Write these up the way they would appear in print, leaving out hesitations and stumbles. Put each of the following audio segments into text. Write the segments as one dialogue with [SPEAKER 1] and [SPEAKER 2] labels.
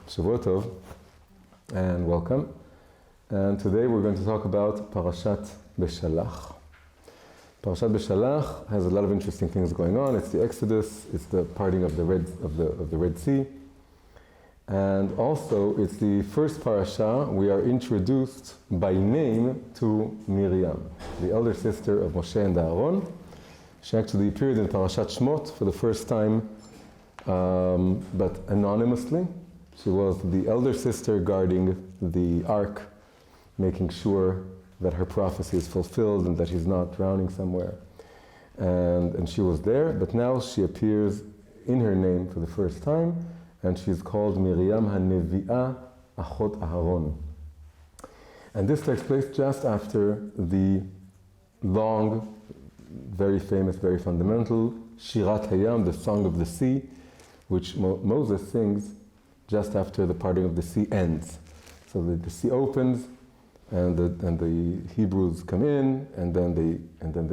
[SPEAKER 1] Shavua Tov, and welcome. And today we're going to talk about Parashat Beshalach. Parashat Beshalach has a lot of interesting things going on. It's the Exodus, it's the parting of the Red Sea, and also it's the first parasha we are introduced by name to Miriam, the elder sister of Moshe and Aaron. She actually appeared in Parashat Shmot for the first time, but anonymously. She was the elder sister guarding the ark, making sure that her prophecy is fulfilled and that he's not drowning somewhere. And she was there, but now she appears in her name for the first time, and she's called Miriam HaNevi'ah Achot Aharon. And this takes place just after the long, very famous, very fundamental Shirat Hayam, the Song of the Sea, which Moses sings just after the parting of the sea ends. So the sea opens, and the Hebrews come in, and then the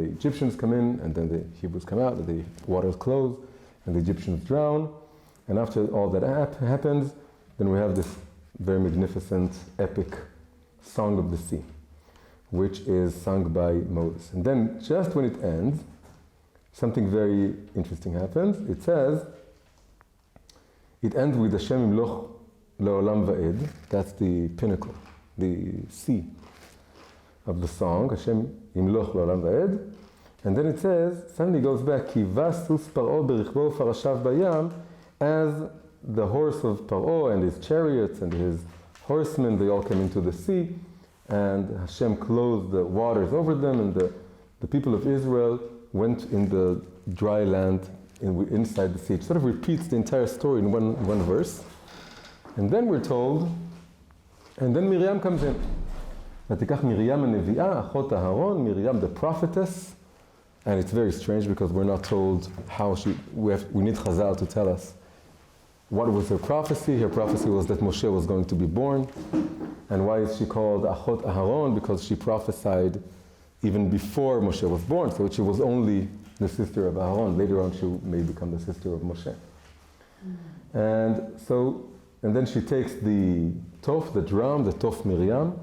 [SPEAKER 1] Egyptians come in, and then the Hebrews come out, and the waters close, and the Egyptians drown. And after all that happens, then we have this very magnificent, epic Song of the Sea, which is sung by Moses. And then just when it ends, something very interesting happens. It says, it ends with Hashem Imloch Le'olam Va'ed. That's the pinnacle, the C of the song, Hashem Imloch Le'olam Va'ed. And then it says, suddenly goes back, Ki vasus Paro berichbo farashav bayam, as the horse of Paro and his chariots and his horsemen, they all came into the sea, and Hashem closed the waters over them, and the people of Israel went in the dry land inside the sea. It sort of repeats the entire story in one verse. And then we're told, and then Miriam comes in. ותיקח מרים הנביאה, אחות אהרון, Miriam the prophetess. And it's very strange because we're not told how we need Chazal to tell us what was her prophecy. Her prophecy was that Moshe was going to be born. And why is she called Achot Aharon? Because she prophesied even before Moshe was born. So she was only the sister of Aaron. Later on she may become the sister of Moshe. And then she takes the tof, the drum, the tof Miriam,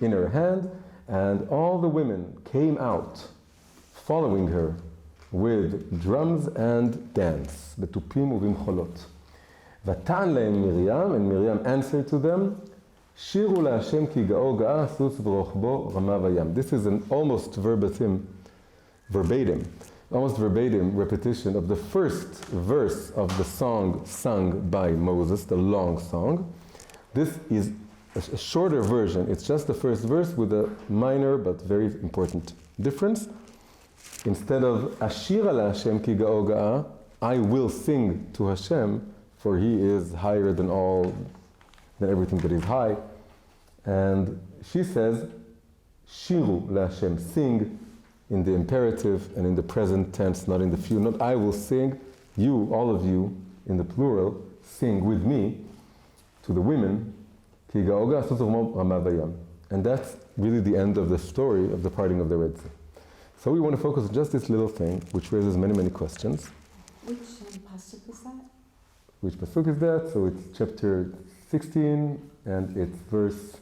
[SPEAKER 1] in her hand, and all the women came out following her with drums and dance. Betupim uvimcholot. Vatan lehem Miriam, and Miriam answered to them, Shiru laHashem ki ga'o ga'a sus v'rochbo rama vayam. This is an almost verbatim repetition of the first verse of the song sung by Moses, the long song. This is a shorter version. It's just the first verse with a minor but very important difference. Instead of Ashira laHashem ki ga'o ga'a, I will sing to Hashem, for he is higher than everything that is high. And she says, Shiru laHashem, sing, in the imperative and in the present tense, not in the few. Not I will sing, you, all of you, in the plural, sing with me to the women. And that's really the end of the story of the parting of the Red Sea. So we want to focus on just this little thing, which raises many, many questions.
[SPEAKER 2] Which pasuk is that?
[SPEAKER 1] Which pasuk is that? So it's chapter 16, and it's verses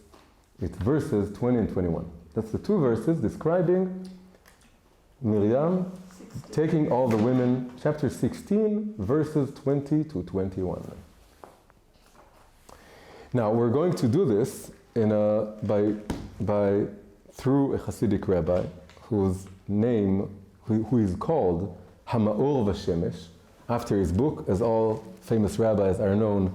[SPEAKER 1] 20 and 21. That's the two verses describing Miriam taking all the women, chapter 16, verses 20 to 21. Now we're going to do this through a Hasidic rabbi who is called Hamaor Vashemesh, after his book, as all famous rabbis are known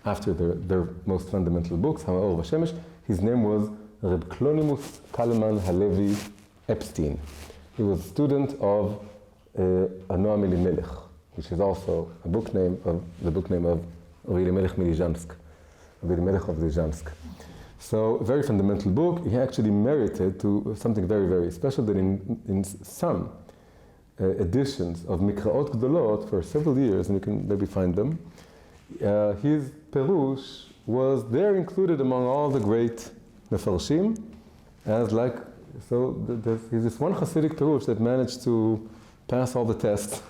[SPEAKER 1] after their most fundamental books, Hamaor Vashemesh. His name was Reb Klonimus Kalman Halevi Epstein. He was a student of Noam Elimelech, which is also the book name of Elimelech Milizhansk, Elimelech of Lizhansk. So a very fundamental book. He actually merited to something very, very special, that in some editions of Mikraot Gdolot for several years, and you can maybe find them, his Perush was there included among all the great Mefarshim, as he's this one Hasidic Perush that managed to pass all the tests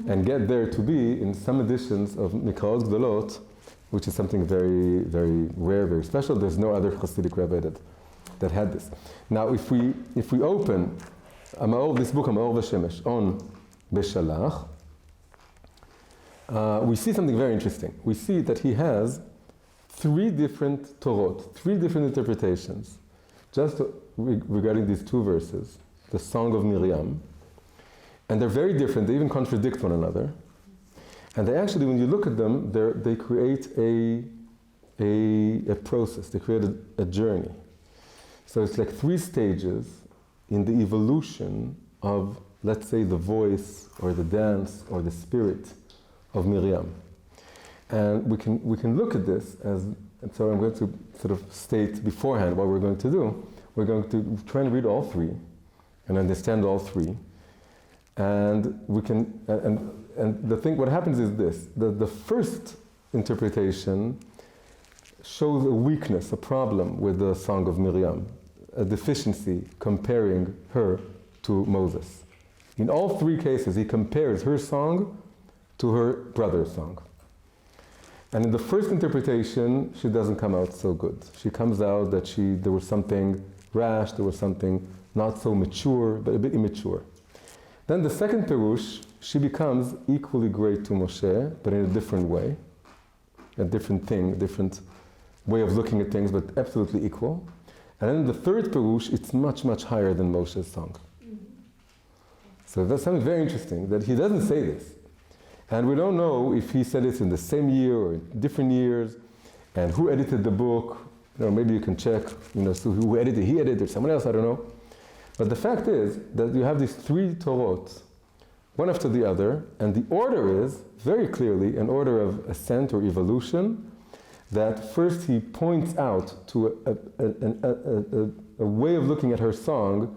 [SPEAKER 1] and get there to be in some editions of Mikraot Gdolot which is something very, very rare, very special. There's no other Hasidic rabbi that had this. Now, if we open this book, Amaor V'Shemesh, on Beshalach, we see something very interesting. We see that he has 3 different Torot, 3 different interpretations, just regarding these 2 verses, the Song of Miriam. And they're very different, they even contradict one another. And they actually, when you look at them, they create a process, they create a journey. So it's like 3 stages in the evolution of, let's say, the voice or the dance or the spirit of Miriam. And we can look at this as, and so I'm going to sort of state beforehand what we're going to do. We're going to try and read all 3 and understand all 3. And we can, and the thing, what happens is this, the first interpretation shows a weakness, a problem with the Song of Miriam, a deficiency comparing her to Moses. In all 3 cases, he compares her song to her brother's song. And in the first interpretation, she doesn't come out so good. She comes out that there was something rash, there was something not so mature, but a bit immature. Then the second Perush, she becomes equally great to Moshe, but in a different way. A different thing, a different way of looking at things, but absolutely equal. And then the third Perush, it's much, much higher than Moshe's song. So that's something very interesting, that he doesn't say this. And we don't know if he said it in the same year or different years, and who edited the book. Maybe you can check, so who edited, he edited, or someone else, I don't know. But the fact is that you have these 3 Torot, one after the other, and the order is, very clearly, an order of ascent or evolution, that first he points out to a way of looking at her song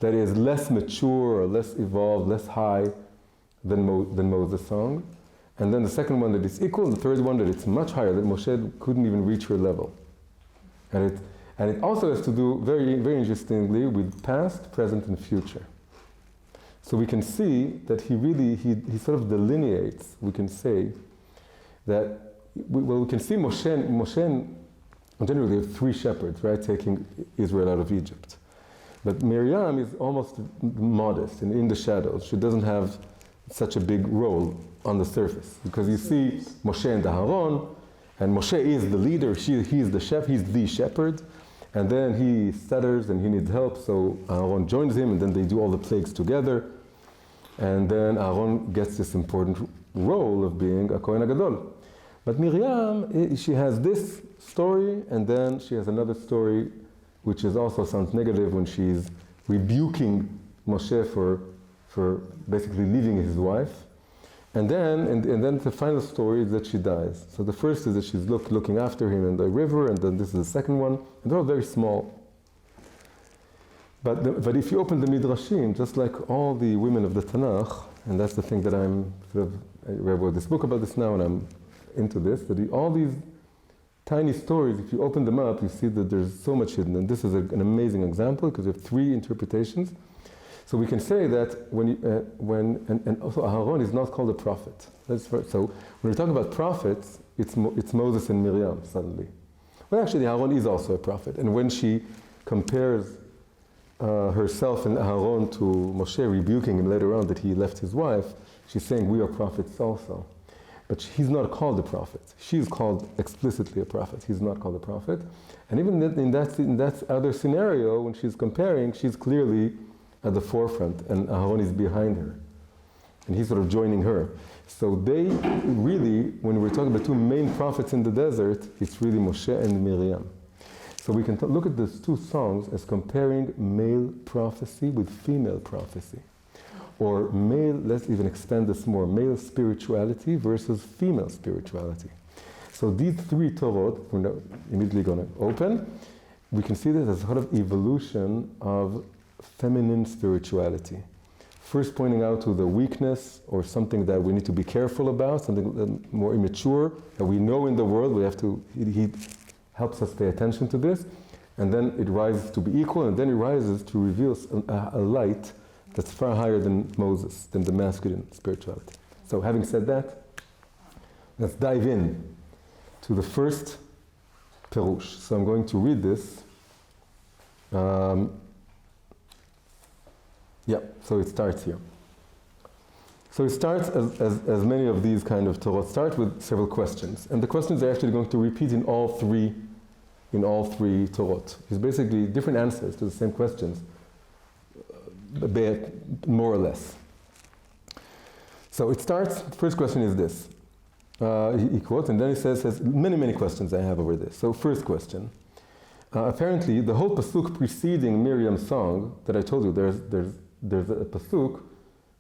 [SPEAKER 1] that is less mature or less evolved, less high than Moses' song. And then the second one that is equal, and the third one that it's much higher, that Moshe couldn't even reach her level. And it also has to do, very, very interestingly, with past, present, and future. So we can see that he sort of delineates, we can say, that, we can see Moshe generally have 3 shepherds, right, taking Israel out of Egypt. But Miriam is almost modest and in the shadows. She doesn't have such a big role on the surface, because you see Moshe and Aharon, and Moshe is the leader, he's the shepherd, and then he stutters and he needs help, so Aharon joins him, and then they do all the plagues together, and then Aharon gets this important role of being a Kohen HaGadol. But Miriam, she has this story, and then she has another story which also sounds negative, when she's rebuking Moshe for basically leaving his wife. And then the final story is that she dies. So the first is that she's looking after him in the river, and then this is the second one, and they're all very small. But if you open the Midrashim, just like all the women of the Tanakh, and that's the thing that I wrote this book about this now, and I'm into this, that all these tiny stories, if you open them up, you see that there's so much hidden. And this is an amazing example, because we have 3 interpretations. So we can say that and also Aharon is not called a prophet. So when we talk about prophets, it's Moses and Miriam suddenly. Well, actually, Aharon is also a prophet. And when she compares herself and Aharon to Moshe, rebuking him later on that he left his wife, she's saying we are prophets also. But he's not called a prophet. She's called explicitly a prophet. He's not called a prophet. And even in that other scenario, when she's comparing, she's clearly at the forefront, and Aharon is behind her. And he's sort of joining her. So they really, when we're talking about 2 main prophets in the desert, it's really Moshe and Miriam. So we can look at these 2 songs as comparing male prophecy with female prophecy. Or male, let's even expand this more, male spirituality versus female spirituality. So these 3 Torot, we're immediately going to open, we can see this as sort of evolution of feminine spirituality. First pointing out to the weakness or something that we need to be careful about, something more immature that we know in the world, he helps us pay attention to this, and then it rises to be equal, and then it rises to reveal a light that's far higher than Moses, than the masculine spirituality. So having said that, let's dive in. to the first Perush. So I'm going to read this. So it starts here. So it starts as many of these kind of Torah start with several questions. And the questions are actually going to repeat in all three Torot. It's basically different answers to the same questions, more or less. So it starts, the first question is this. He quotes, and then he says many questions I have over this. So first question. Apparently, the whole pasuk preceding Miriam's song that I told you, there's a pasuk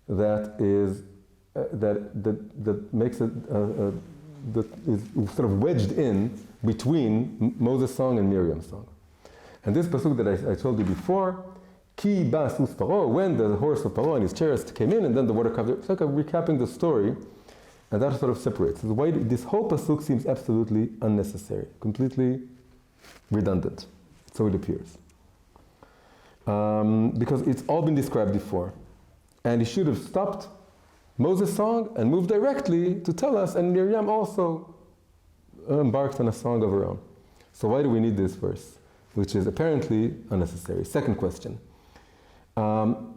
[SPEAKER 1] that is that makes it that is sort of wedged in between Moses' song and Miriam's song. And this pasuk that I told you before, Ki ba sus Paro, when the horse of Paro and his chariots came in, and then the water covered. It's like a recapping the story, and that sort of separates. Why this whole pasuk seems absolutely unnecessary, completely redundant. So it appears. Because it's all been described before. And he should have stopped Moses' song and moved directly to tell us, and Miriam also embarked on a song of her own. So why do we need this verse, which is apparently unnecessary? Second question.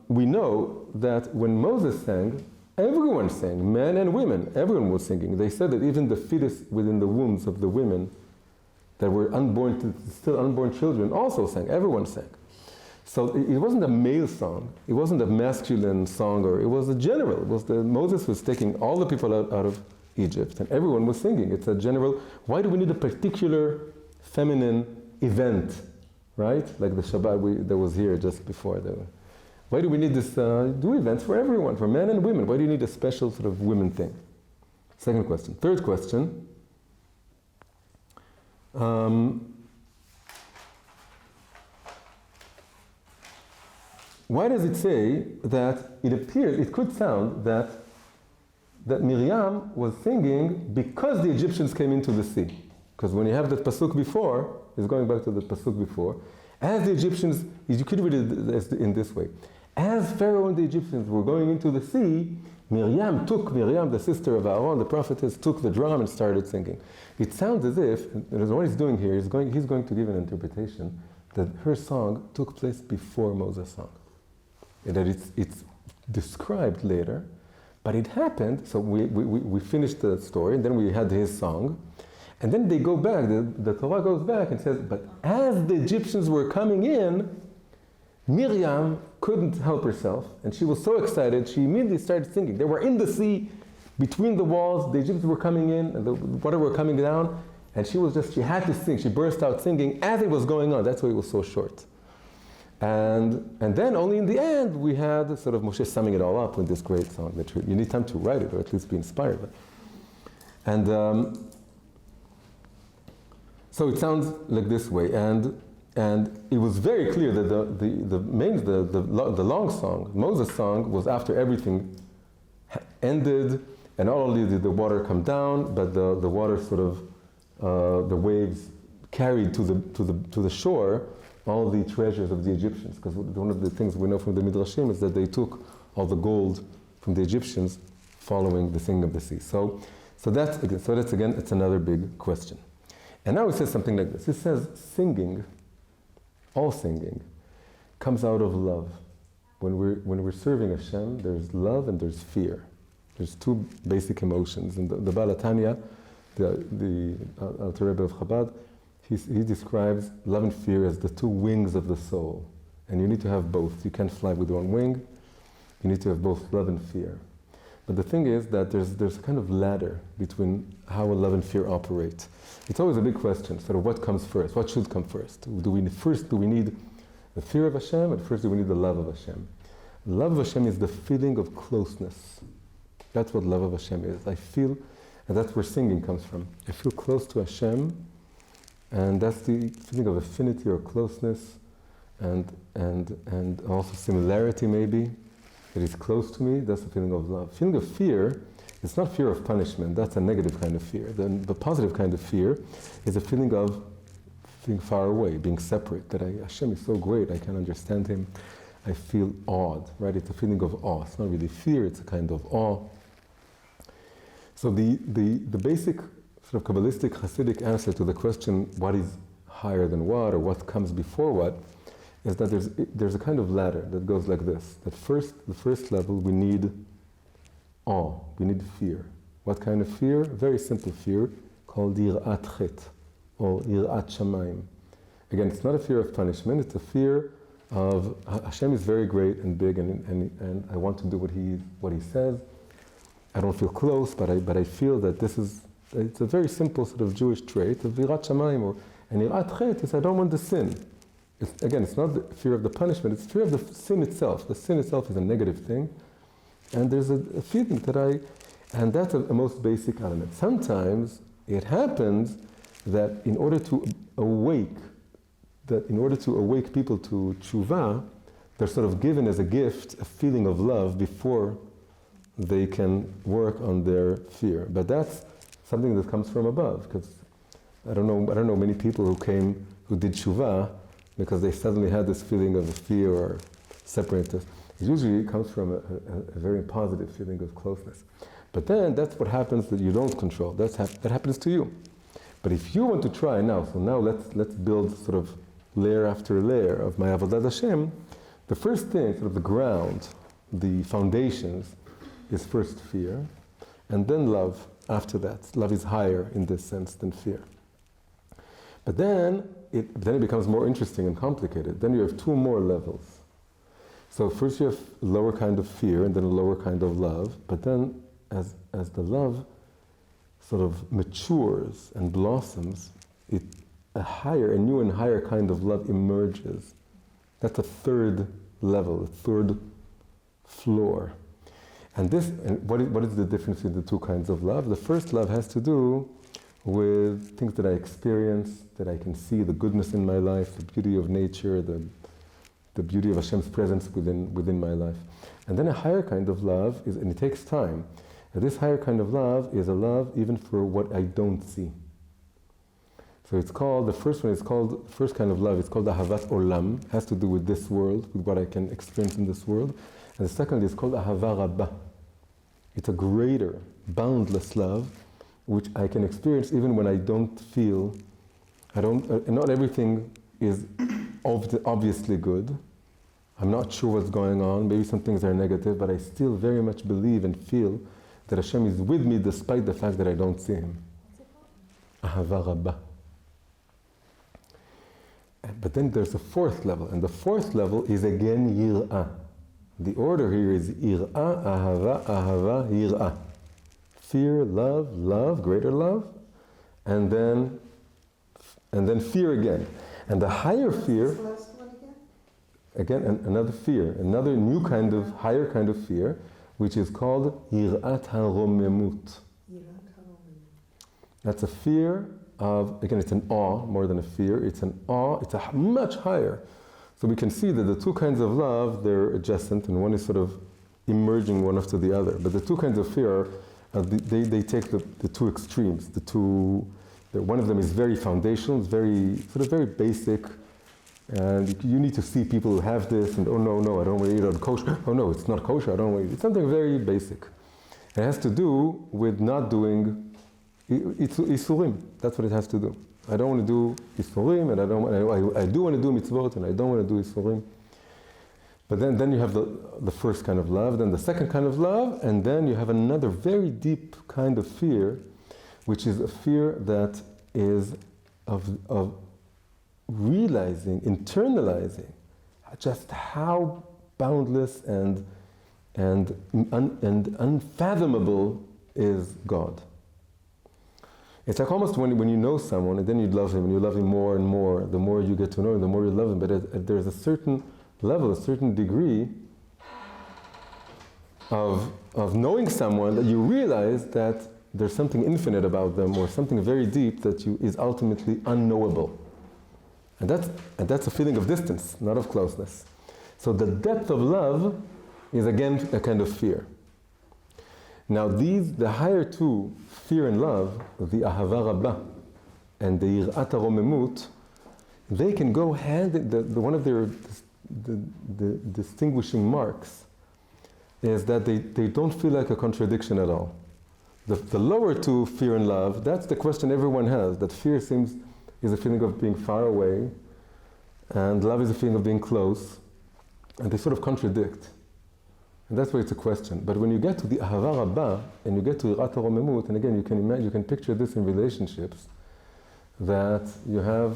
[SPEAKER 1] We know that when Moses sang, everyone sang, men and women, everyone was singing. They said that even the fetus within the wombs of the women that were unborn, still unborn children also sang, everyone sang. So it wasn't a male song, it wasn't a masculine song, or it was a general. It was Moses was taking all the people out of Egypt, and everyone was singing. It's a general. Why do we need a particular feminine event, right? Like the Shabbat that was here just before. Why do we need this? Do events for everyone, for men and women? Why do you need a special sort of women thing? Second question. Third question. Why does it say that it could sound that Miriam was singing because the Egyptians came into the sea? Because when you have that pasuk before, it's going back to the pasuk before, as the Egyptians, you could read it in this way. As Pharaoh and the Egyptians were going into the sea, Miriam, the sister of Aaron, the prophetess, took the drum and started singing. It sounds as if, what he's doing here, he's going to give an interpretation that her song took place before Moses' song. That it's described later, but it happened, so we finished the story, and then we had his song, and then they go back, the Torah goes back and says, but as the Egyptians were coming in, Miriam couldn't help herself, and she was so excited, she immediately started singing. They were in the sea, between the walls, the Egyptians were coming in, and the water were coming down, and she had to sing. She burst out singing as it was going on. That's why it was so short. And then only in the end we had sort of Moshe summing it all up with this great song that you need time to write it, or at least be inspired by it. And so it sounds like this way, and it was very clear that the long song, Moses' song, was after everything ended, and not only did the water come down, but the water sort of the waves carried to the shore all the treasures of the Egyptians, because one of the things we know from the Midrashim is that they took all the gold from the Egyptians following the singing of the sea. So that's again, it's another big question. And now it says something like this. It says singing, all singing, comes out of love. When we're serving Hashem, there's love and there's fear. There's two basic emotions. And the Baal HaTanya, the Alter Rebbe of Chabad, he describes love and fear as the two wings of the soul. And you need to have both. You can't fly with one wing. You need to have both love and fear. But the thing is that there's a kind of ladder between how love and fear operate. It's always a big question, sort of what comes first? What should come first? Do we need the fear of Hashem, or first do we need the love of Hashem? Love of Hashem is the feeling of closeness. That's what love of Hashem is. I feel, and that's where singing comes from. I feel close to Hashem, and that's the feeling of affinity or closeness, and also similarity maybe. That is close to me, that's the feeling of love. Feeling of fear, it's not fear of punishment, that's a negative kind of fear. The positive kind of fear is a feeling of being far away, being separate, that Hashem is so great, I can understand Him. I feel awed, right? It's a feeling of awe. It's not really fear, it's a kind of awe. So the basic sort of Kabbalistic, Hasidic answer to the question, what is higher than what, or what comes before what, is that there's a kind of ladder that goes like this. The first level, we need awe, we need fear. What kind of fear? Very simple fear, called yir'at chet, or yir'at shamayim. Again, it's not a fear of punishment, it's a fear of Hashem is very great and big, and I want to do what he says. I don't feel close, but I feel that it's a very simple sort of Jewish trait of yir'at shamayim, and yir'at chet is I don't want to sin. It's not the fear of the punishment, it's fear of the sin itself. The sin itself is a negative thing, and there's a feeling and that's a most basic element. Sometimes it happens that in order to awake people to tshuva, they're sort of given as a gift a feeling of love before they can work on their fear. But that's something that comes from above, because I don't know many people who did tshuva because they suddenly had this feeling of fear or separateness. It usually comes from a very positive feeling of closeness. But then that's what happens that you don't control. That happens to you. But if you want to try now, let's build sort of layer after layer of my Avodat Hashem. The first thing, sort of the ground, the foundations, is first fear, and then love after that. Love is higher in this sense than fear. But then it becomes more interesting and complicated. Then you have two more levels. So first you have a lower kind of fear and then a lower kind of love, but then as the love sort of matures and blossoms, a new and higher kind of love emerges. That's a third level, a third floor. And what is the difference between the two kinds of love? The first love has to do with things that I experience, that I can see, the goodness in my life, the beauty of nature, the beauty of Hashem's presence within my life. And then a higher kind of love and it takes time. And this higher kind of love is a love even for what I don't see. So the first kind of love is called Ahavat Olam, has to do with this world, with what I can experience in this world. And the second is called Ahava Rabbah. It's a greater, boundless love, which I can experience even when I don't feel, not everything is obviously good. I'm not sure what's going on, maybe some things are negative, but I still very much believe and feel that Hashem is with me despite the fact that I don't see Him. Ahava Rabbah. But then there's a fourth level, and the fourth level is again Yir'ah. The order here is Yir'ah, Ahava, Ahava, Yir'ah. Fear, love, greater love, and then fear again. And the higher fear,
[SPEAKER 3] What's the last one
[SPEAKER 1] again another fear, another new kind of, higher kind of fear, which is called Yir'at HaRomemut. That's a fear of, again, it's an awe more than a fear. It's an awe, it's a much higher. So we can see that the two kinds of love, they're adjacent, and one is sort of emerging one after the other. But the two kinds of fear, they take the two extremes. One of them is very foundational, it's very basic, and you need to see people who have this, and oh no, I don't want to eat on kosher. Oh no, it's not kosher, I don't want to eat. It's something very basic. It has to do with not doing Isurim. That's what it has to do. I don't want to do Isurim, and I do want to do mitzvot, and I don't want to do Isurim. But then you have the first kind of love, then the second kind of love, and then you have another very deep kind of fear, which is a fear that is of realizing, internalizing just how boundless and unfathomable is God. It's like almost when you know someone and then you love him and you love him more and more, the more you get to know him, the more you love him, but there's a certain level, a certain degree of knowing someone that you realize that there's something infinite about them or something very deep that is ultimately unknowable. And that's a feeling of distance, not of closeness. So the depth of love is again a kind of fear. Now the higher two, fear and love, the Ahava Rabbah and the Yir'at HaRomemut, they can go hand in one of their the distinguishing marks is that they don't feel like a contradiction at all. The lower two, fear and love, that's the question everyone has. That fear is a feeling of being far away, and love is a feeling of being close, and they sort of contradict. And that's why it's a question. But when you get to the Ahava Rabbah, and you get to Yirat HaRomemut, and again, you can imagine, you can picture this in relationships, that you have,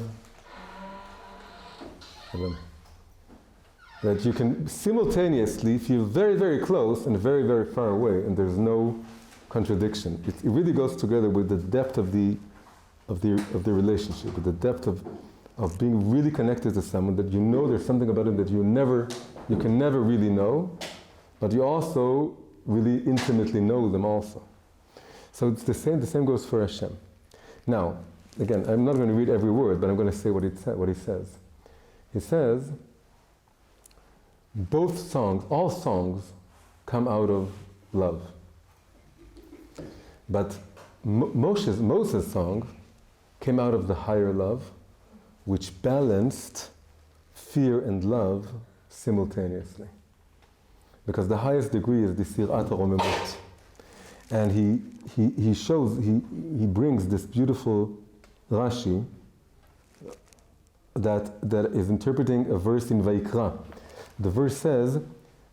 [SPEAKER 1] that you can simultaneously feel very, very close and very, very far away, and there's no contradiction. It really goes together with the depth of the relationship, with the depth of being really connected to someone, that you know there's something about him that you can never really know, but you also really intimately know them also. So it's the same goes for Hashem. Now, again, I'm not going to read every word, but I'm going to say what he says. He says, both songs, all songs, come out of love. But Moses' song came out of the higher love, which balanced fear and love simultaneously. Because the highest degree is the Sirat HaRomemut. And he brings this beautiful Rashi that is interpreting a verse in Vayikra. The verse says,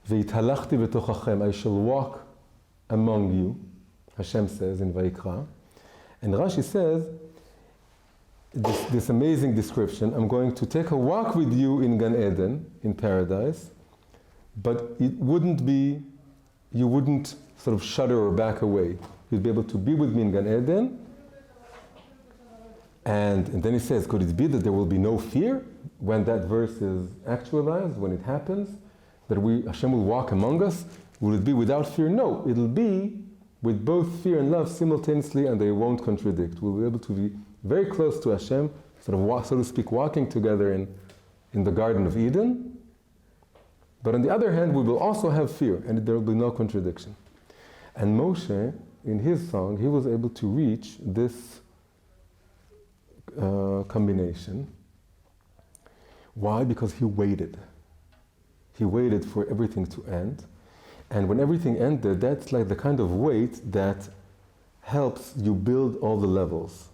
[SPEAKER 1] V'ithalachti b'tochachem, I shall walk among you, Hashem says in Vayikra. And Rashi says, this amazing description, I'm going to take a walk with you in Gan Eden, in paradise, but it wouldn't be, you wouldn't sort of shudder or back away. You'd be able to be with me in Gan Eden. And then he says, could it be that there will be no fear when that verse is actualized, when it happens? That Hashem will walk among us? Will it be without fear? No, it'll be with both fear and love simultaneously, and they won't contradict. We'll be able to be very close to Hashem, so to speak, walking together in the Garden of Eden. But on the other hand, we will also have fear, and there will be no contradiction. And Moshe, in his song, he was able to reach this combination. Why? Because he waited. He waited for everything to end. And when everything ended, that's like the kind of wait that helps you build all the levels.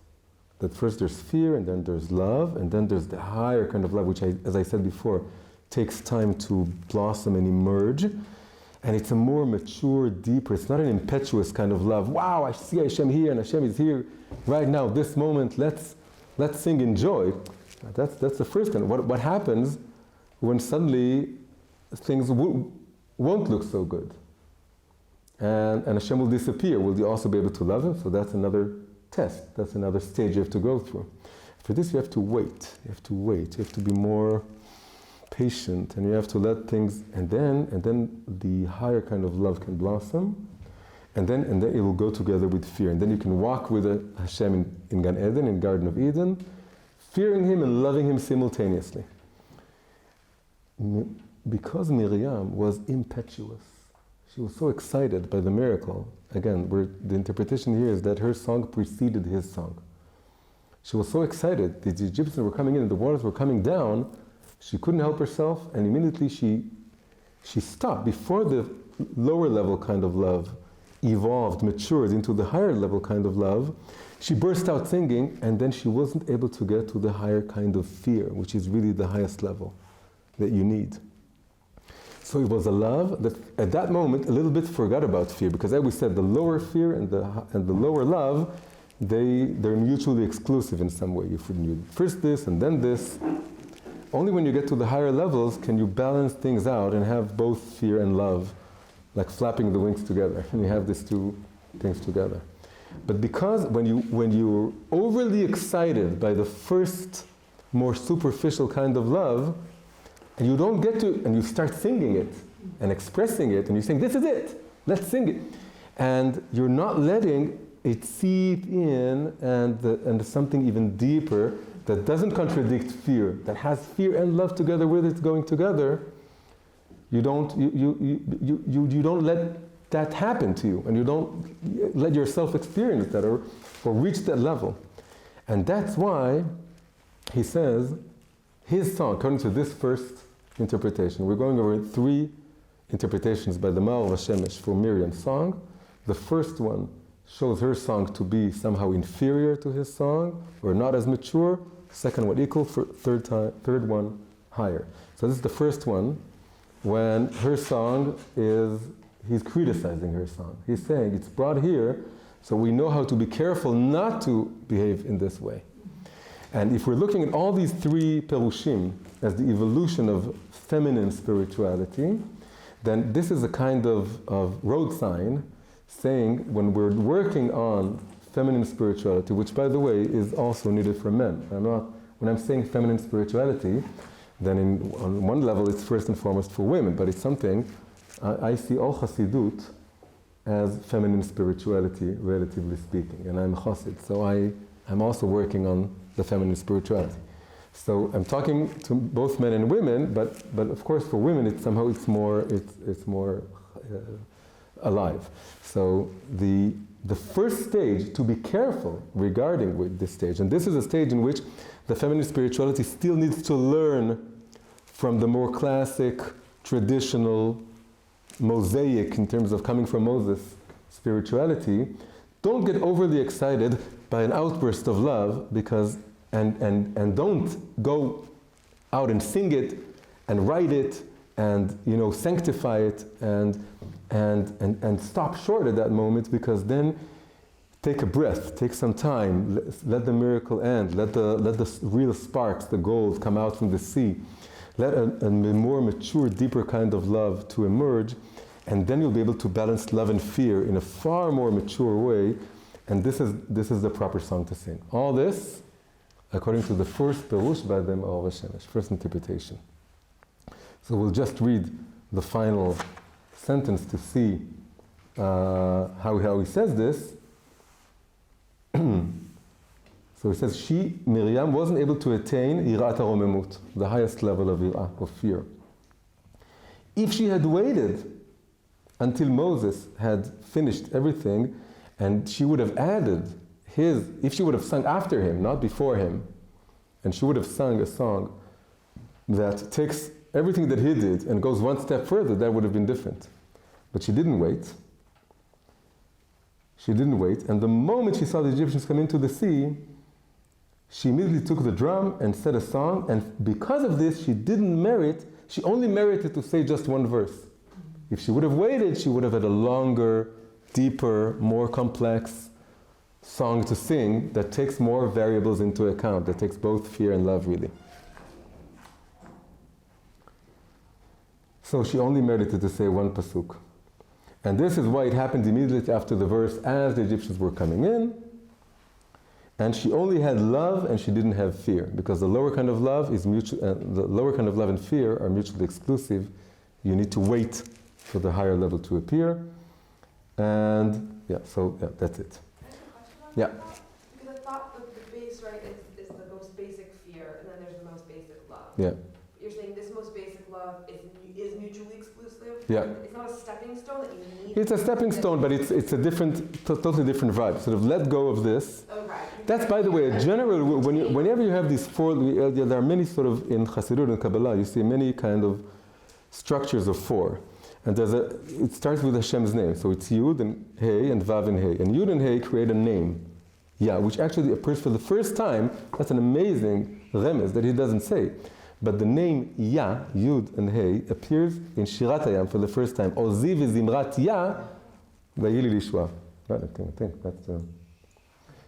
[SPEAKER 1] That first there's fear, and then there's love, and then there's the higher kind of love, which, as I said before, takes time to blossom and emerge. And it's a more mature, deeper, it's not an impetuous kind of love. Wow, I see Hashem here, and Hashem is here right now, this moment, let's sing in joy. That's the first kind. What happens when suddenly things won't look so good? And Hashem will disappear. Will you also be able to love Him? So that's another test. That's another stage you have to go through. For this you have to wait. You have to wait. You have to be more patient, and you have to let things, and then the higher kind of love can blossom, and then it will go together with fear. And then you can walk with Hashem in Gan Eden, in Garden of Eden, fearing Him and loving Him simultaneously. Because Miriam was impetuous, she was so excited by the miracle. Again, the interpretation here is that her song preceded his song. She was so excited, the Egyptians were coming in and the waters were coming down, she couldn't help herself, and immediately she stopped. Before the lower level kind of love evolved, matured into the higher level kind of love, she burst out singing, and then she wasn't able to get to the higher kind of fear, which is really the highest level that you need. So it was a love that at that moment a little bit forgot about fear, because as we said, the lower fear and the lower love, they're mutually exclusive in some way. You first this and then this. Only when you get to the higher levels can you balance things out and have both fear and love, like flapping the wings together, and you have these two things together. But because when you're overly excited by the first, more superficial kind of love, and you don't get to, and you start singing it and expressing it, and you think, this is it, let's sing it. And you're not letting it seep in and something even deeper that doesn't contradict fear, that has fear and love together with it going together. You don't let that happen to you, and you don't let yourself experience that or reach that level. And that's why he says his song, according to this first interpretation, we're going over 3 interpretations by the Maor Vashemesh for Miriam's song. The first one shows her song to be somehow inferior to his song, or not as mature. Second one equal, third one higher. So this is the first one, when her song he's criticizing her song. He's saying it's brought here, so we know how to be careful not to behave in this way. And if we're looking at all these three perushim as the evolution of feminine spirituality, then this is a kind of road sign saying when we're working on feminine spirituality, which by the way is also needed for men. When I'm saying feminine spirituality, then on one level it's first and foremost for women, but it's something, I see all Chassidut as feminine spirituality, relatively speaking, and I'm Chassid, so I'm also working on the feminine spirituality. So I'm talking to both men and women, but of course for women it's more alive. So the first stage, to be careful regarding with this stage, and this is a stage in which the feminine spirituality still needs to learn from the more classic, traditional, Mosaic, in terms of coming from Moses, spirituality. Don't get overly excited by an outburst of love, because and don't go out and sing it and write it and sanctify it and stop short at that moment, because then take a breath, take some time, let the miracle end, let the real sparks, the gold, come out from the sea, let a more mature, deeper kind of love to emerge, and then you'll be able to balance love and fear in a far more mature way, and this is the proper song to sing. All this according to the first perush by the Me'or Shemesh, first interpretation. So we'll just read the final sentence to see how he says this. So he says, Miriam wasn't able to attain Yirat HaRomemut, the highest level of Yirah, of fear. If she had waited until Moses had finished everything, and she would have added if she would have sung after him, not before him, and she would have sung a song that takes everything that he did and goes one step further, that would have been different. But she didn't wait. She didn't wait, and the moment she saw the Egyptians come into the sea, she immediately took the drum and said a song, and because of this, she only merited to say just one verse. If she would have waited, she would have had a longer, deeper, more complex song to sing that takes more variables into account, that takes both fear and love, really. So she only merited to say one pasuk. And this is why it happened immediately after the verse, as the Egyptians were coming in. And she only had love and she didn't have fear, because the lower kind of love is the lower kind of love and fear are mutually exclusive. You need to wait for the higher level to appear. And that's it. Yeah.
[SPEAKER 3] Because I thought that the base, right, is the most basic fear, and then there's the most basic love.
[SPEAKER 1] Yeah.
[SPEAKER 3] You're saying this most basic love is mutually exclusive?
[SPEAKER 1] Yeah.
[SPEAKER 3] It's not a stepping stone that you need?
[SPEAKER 1] It's a stepping stone, but it's a totally different vibe. Sort of let go of this.
[SPEAKER 3] Oh, right.
[SPEAKER 1] That's, by the way, a general, whenever you have these four, there are many sort of, in Chassidut and Kabbalah, you see many kind of structures of four. And it starts with Hashem's name. So it's Yud and Hey and Vav and Hey. And Yud and Hey create a name, which actually appears for the first time. That's an amazing remez that he doesn't say. But the name Yud and Hey, appears in Shirat Hayam for the first time. Ozi v'zimrat vayili lishwa. I think that's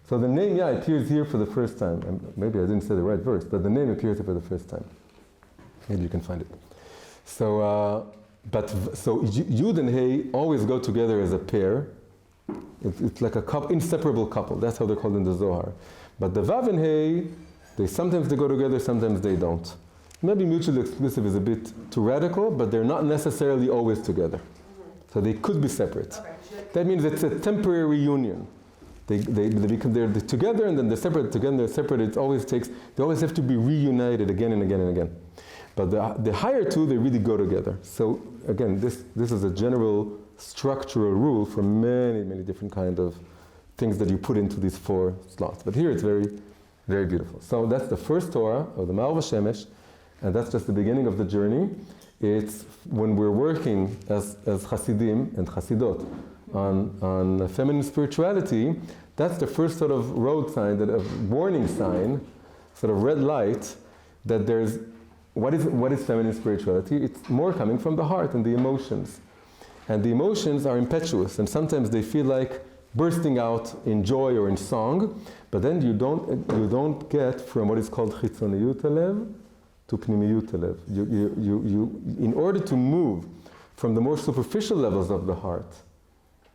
[SPEAKER 1] So the name appears here for the first time. And maybe I didn't say the right verse, but the name appears here for the first time. Maybe you can find it. So Yud and Hey always go together as a pair. It's like a inseparable couple. That's how they're called in the Zohar. But the Vav and Hey, sometimes they go together, sometimes they don't. Maybe mutually exclusive is a bit too radical, but they're not necessarily always together. So they could be separate. Okay. That means it's a temporary union. They're together and then they're separate, together they're separate. They always have to be reunited again and again and again. But the higher two, they really go together. So again, this is a general structural rule for many, many different kind of things that you put into these four slots. But here it's very, very beautiful. So that's the first Torah of the Me'or Shemesh, and that's just the beginning of the journey. It's when we're working as Hasidim and Hasidot on feminine spirituality, that's the first sort of road sign, that a warning sign, sort of red light, that there's, what is feminine spirituality? It's more coming from the heart and the emotions. And the emotions are impetuous, and sometimes they feel like bursting out in joy or in song, but then you don't get from what is called chitzoniyut halev to pnimiyut halev. In order to move from the more superficial levels of the heart,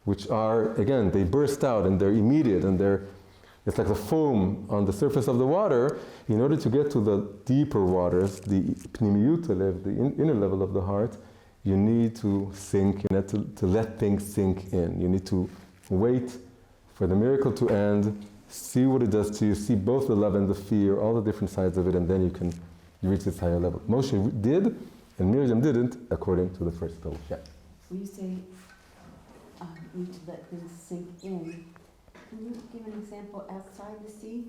[SPEAKER 1] which are, again, they burst out and they're immediate and it's like the foam on the surface of the water, in order to get to the deeper waters, the pnimiyut halev, the inner level of the heart, you need to sink, you need to let things sink in. You need to wait for the miracle to end, see what it does to you, see both the love and the fear, all the different sides of it, and then you reach this higher level. Moshe did, and Miriam didn't, according to the first pillar. Yeah.
[SPEAKER 2] When you say we need to let things sink in, can you give an example outside the sea?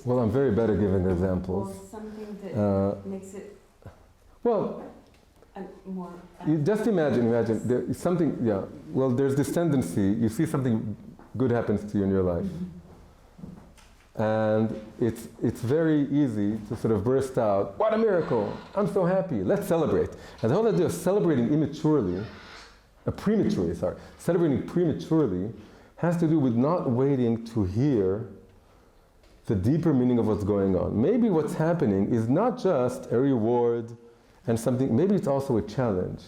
[SPEAKER 1] Well, I'm very bad at giving examples.
[SPEAKER 2] Or something that makes it
[SPEAKER 1] well,
[SPEAKER 2] more...
[SPEAKER 1] you just imagine there is something, yeah, well, there's this tendency, you see something good happens to you in your life. And it's very easy to sort of burst out, what a miracle, I'm so happy, let's celebrate. And the whole idea of celebrating celebrating prematurely has to do with not waiting to hear the deeper meaning of what's going on. Maybe what's happening is not just a reward and something, maybe it's also a challenge.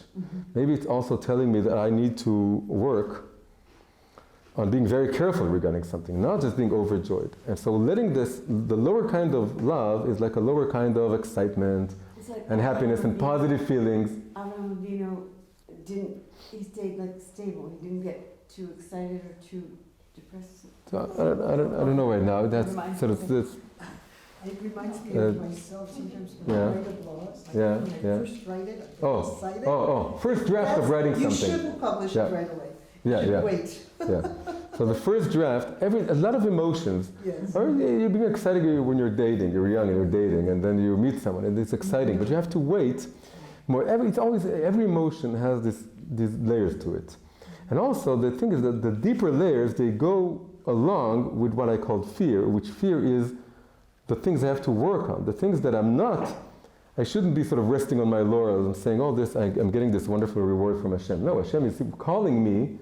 [SPEAKER 1] Maybe it's also telling me that I need to work on being very careful regarding something, not just being overjoyed. And so letting the lower kind of love is like a lower kind of excitement
[SPEAKER 2] like
[SPEAKER 1] and happiness and positive feelings.
[SPEAKER 2] He stayed like stable. He didn't get too excited or too depressed.
[SPEAKER 1] So I don't know right now. That's sort of this.
[SPEAKER 4] It reminds me of myself sometimes when I write a blog. When I first write it, I get excited.
[SPEAKER 1] First draft of writing something.
[SPEAKER 4] You shouldn't publish it right away. Wait.
[SPEAKER 1] So the first draft, a lot of emotions.
[SPEAKER 4] Yes.
[SPEAKER 1] Or you're being excited when you're dating. You're young and you're dating, and then you meet someone, and it's exciting. But you have to wait more. Every emotion has these layers to it. And also the thing is that the deeper layers, they go along with what I call fear, which fear is the things I have to work on, the things that I shouldn't be sort of resting on my laurels and saying, I'm getting this wonderful reward from Hashem. No, Hashem is calling me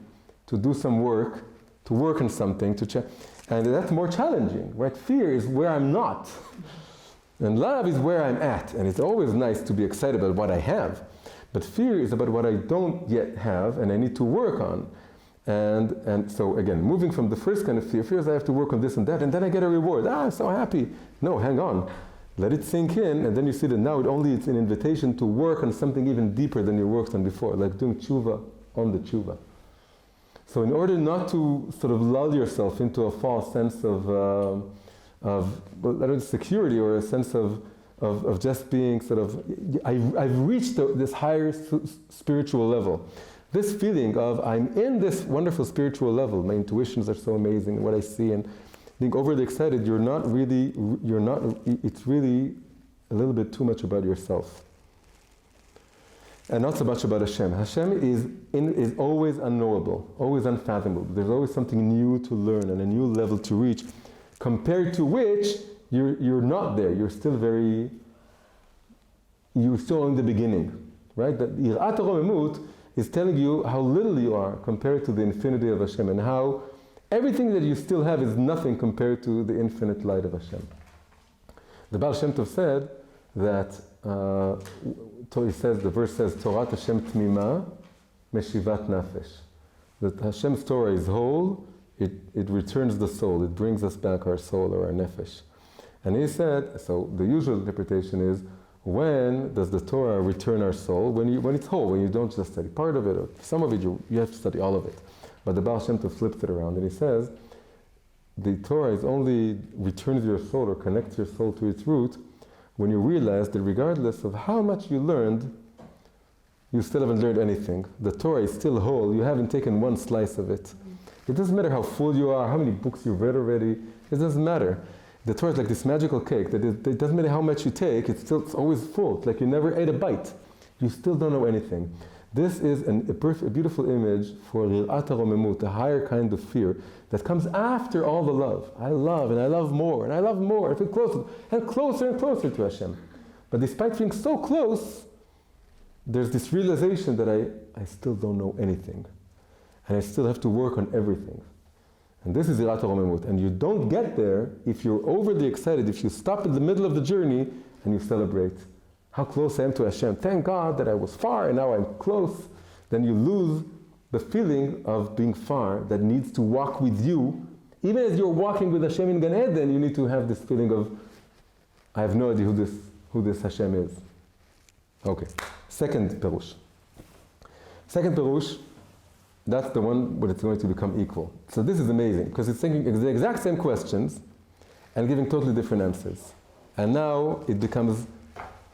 [SPEAKER 1] to do some work, to work on something, to check. And that's more challenging, right? Fear is where I'm not. And love is where I'm at. And it's always nice to be excited about what I have. But fear is about what I don't yet have and I need to work on. And so again, moving from the first kind of fear is I have to work on this and that, and then I get a reward. I'm so happy. No, hang on. Let it sink in, and then you see that now it's an invitation to work on something even deeper than you worked on before, like doing tshuva on the tshuva. So in order not to sort of lull yourself into a false sense of security or a sense of just being sort of, I've reached this higher spiritual level. This feeling of I'm in this wonderful spiritual level, my intuitions are so amazing, what I see, and being overly excited, it's really a little bit too much about yourself. And not so much about Hashem. Hashem is always unknowable, always unfathomable. There's always something new to learn and a new level to reach, compared to which you're not there. You're still in the beginning, right? That Yirat HaRomemut is telling you how little you are compared to the infinity of Hashem, and how everything that you still have is nothing compared to the infinite light of Hashem. The Baal Shem Tov said that, the verse says, Torat Hashem Tmima Meshivat Nafesh. That Hashem's Torah is whole, it returns the soul, it brings us back our soul or our nefesh. And he said, so the usual interpretation is, when does the Torah return our soul? When it's whole, when you don't just study part of it, or some of it, you have to study all of it. But the Baal Shem Tov flips it around and he says, the Torah is only returns your soul or connects your soul to its root when you realize that regardless of how much you learned, you still haven't learned anything. The Torah is still whole, you haven't taken one slice of it. It doesn't matter how full you are, how many books you've read already, it doesn't matter. The Torah is like this magical cake, that it doesn't matter how much you take, it's always full. It's like you never ate a bite. You still don't know anything. This is a beautiful image for Rirat HaRomemut, the higher kind of fear that comes after all the love. I love and I love more and I love more. I feel closer and closer and closer to Hashem. But despite being so close, there's this realization that I still don't know anything. And I still have to work on everything. And this is Rirat HaRomemut. And you don't get there if you're overly excited, if you stop in the middle of the journey and you celebrate how close I am to Hashem. Thank God that I was far and now I'm close. Then you lose the feeling of being far that needs to walk with you. Even as you're walking with Hashem in Gan Eden, you need to have this feeling of, I have no idea who this Hashem is. Okay, second Perush. Second Perush, that's the one where it's going to become equal. So this is amazing, because it's thinking the exact same questions and giving totally different answers. And now it becomes,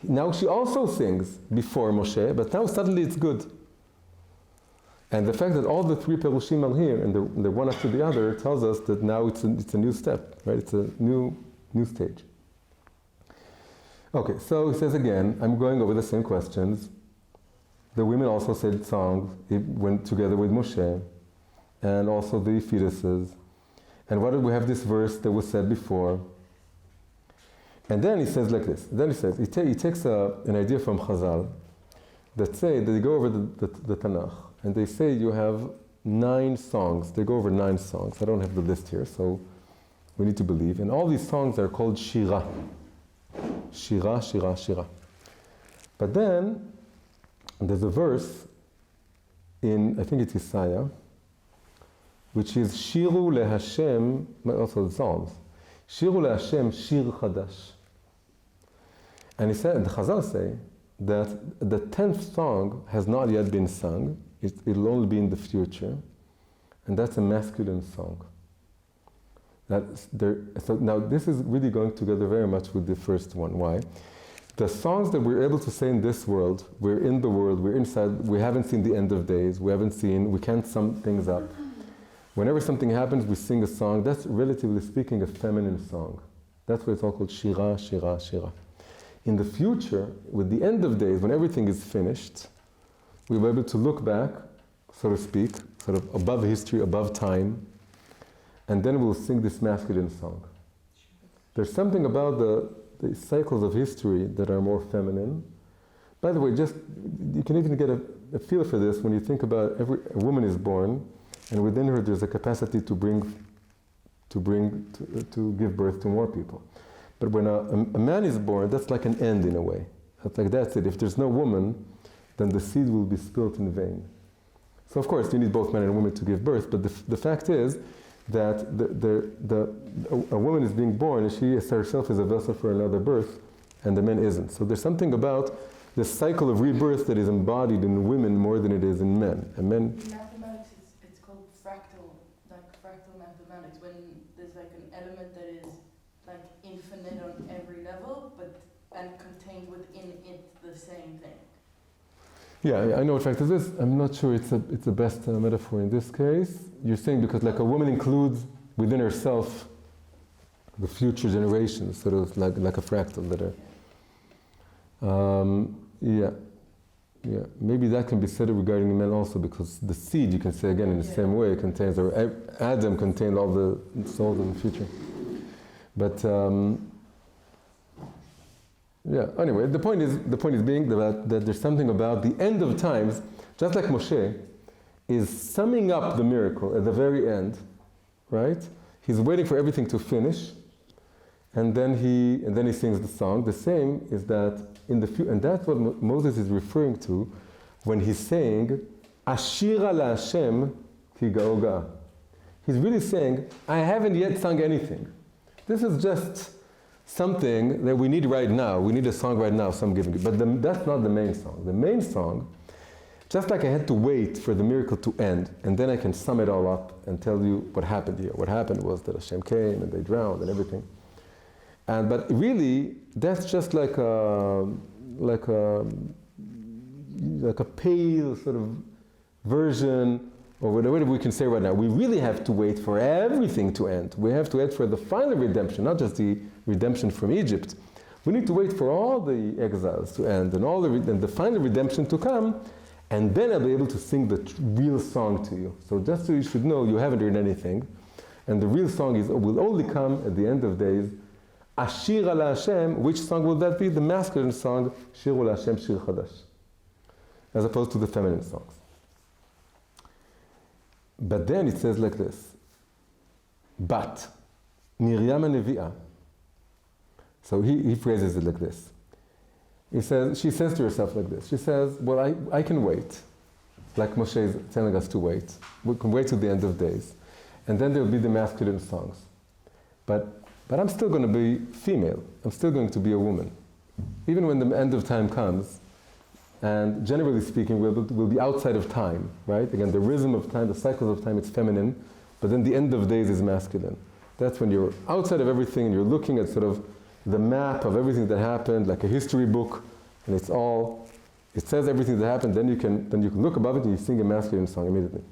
[SPEAKER 1] now she also sings before Moshe, but now suddenly it's good. And the fact that all the three Perushim are here, and they're one after the other, tells us that now it's a new step, right? It's a new stage. Okay, so he says again, I'm going over the same questions. The women also said songs, it went together with Moshe, and also the fetuses. And what did we have this verse that was said before? And then he says like this. Then he says, he takes an idea from Chazal that say, that they go over the Tanakh, and they say you have 9 songs. They go over 9 songs. I don't have the list here, so we need to believe. And all these songs are called Shira. Shira, Shira, Shira. But then, there's a verse in, I think it's Isaiah, which is Shiru leHashem, also the Psalms. Shiru leHashem Shir Chadash. And he said, the Chazal say that the 10th song has not yet been sung. It'll only be in the future. And that's a masculine song. So now this is really going together very much with the first one. Why? The songs that we're able to say in this world, we're in the world, we're inside, we haven't seen the end of days, we can't sum things up. Whenever something happens, we sing a song. That's, relatively speaking, a feminine song. That's why it's all called Shira, Shira, Shira. In the future, with the end of days, when everything is finished, we'll be able to look back, so to speak, sort of above history, above time, and then we'll sing this masculine song. There's something about the cycles of history that are more feminine. By the way, you can even get a feel for this when you think about a woman is born, and within her there's a capacity to give birth to more people. But when a man is born, that's like an end in a way. That's it. If there's no woman, then the seed will be spilt in vain. So of course you need both men and women to give birth, but the fact is that a woman is being born and she herself is a vessel for another birth, and the man isn't. So there's something about the cycle of rebirth that is embodied in women more than it is in men. And men.
[SPEAKER 5] In mathematics, it's called fractal mathematics, when there's like an element that is like infinite on every level, and contained within it the same thing.
[SPEAKER 1] Yeah, I know what fractal is. I'm not sure it's the best metaphor in this case. You're saying because like a woman includes within herself the future generations, sort of like a fractal that are. Yeah. Maybe that can be said regarding men also, because the seed, you can say again in the same way, contains, or Adam contained all the souls in the future. But anyway, the point is being that there's something about the end of times, just like Moshe is summing up the miracle at the very end, right? He's waiting for everything to finish, and then he sings the song. The same is that in the future, and that's what Moses is referring to when he's saying, Ashira la Hashem ki ga'oga. He's really saying, I haven't yet sung anything. This is just something that we need right now. We need a song right now, so I'm giving it. But that's not the main song. The main song, just like I had to wait for the miracle to end, and then I can sum it all up and tell you what happened here. What happened was that Hashem came and they drowned and everything. But really, that's just like a pale sort of version, or whatever we can say right now. We really have to wait for everything to end. We have to wait for the final redemption, not just the redemption from Egypt. We need to wait for all the exiles to end and the final redemption to come. and then I'll be able to sing the real song to you. So just so you should know, you haven't heard anything, and the real song will only come at the end of days. Ashir ala Hashem, which song will that be? The masculine song, Shir ala Hashem, Shir Chadash, as opposed to the feminine songs. But then it says like this, but Miriam Nevi'ah. So he phrases it like this. She says to herself like this. She says, well, I can wait. Like Moshe is telling us to wait. We can wait till the end of days. And then there'll be the masculine songs. But I'm still going to be female. I'm still going to be a woman. Even when the end of time comes, and generally speaking, we'll be outside of time, right? Again, the rhythm of time, the cycles of time, it's feminine, but then the end of days is masculine. That's when you're outside of everything and you're looking at sort of the map of everything that happened, like a history book, and it says everything that happened, then you can look above it and you sing a masculine song immediately.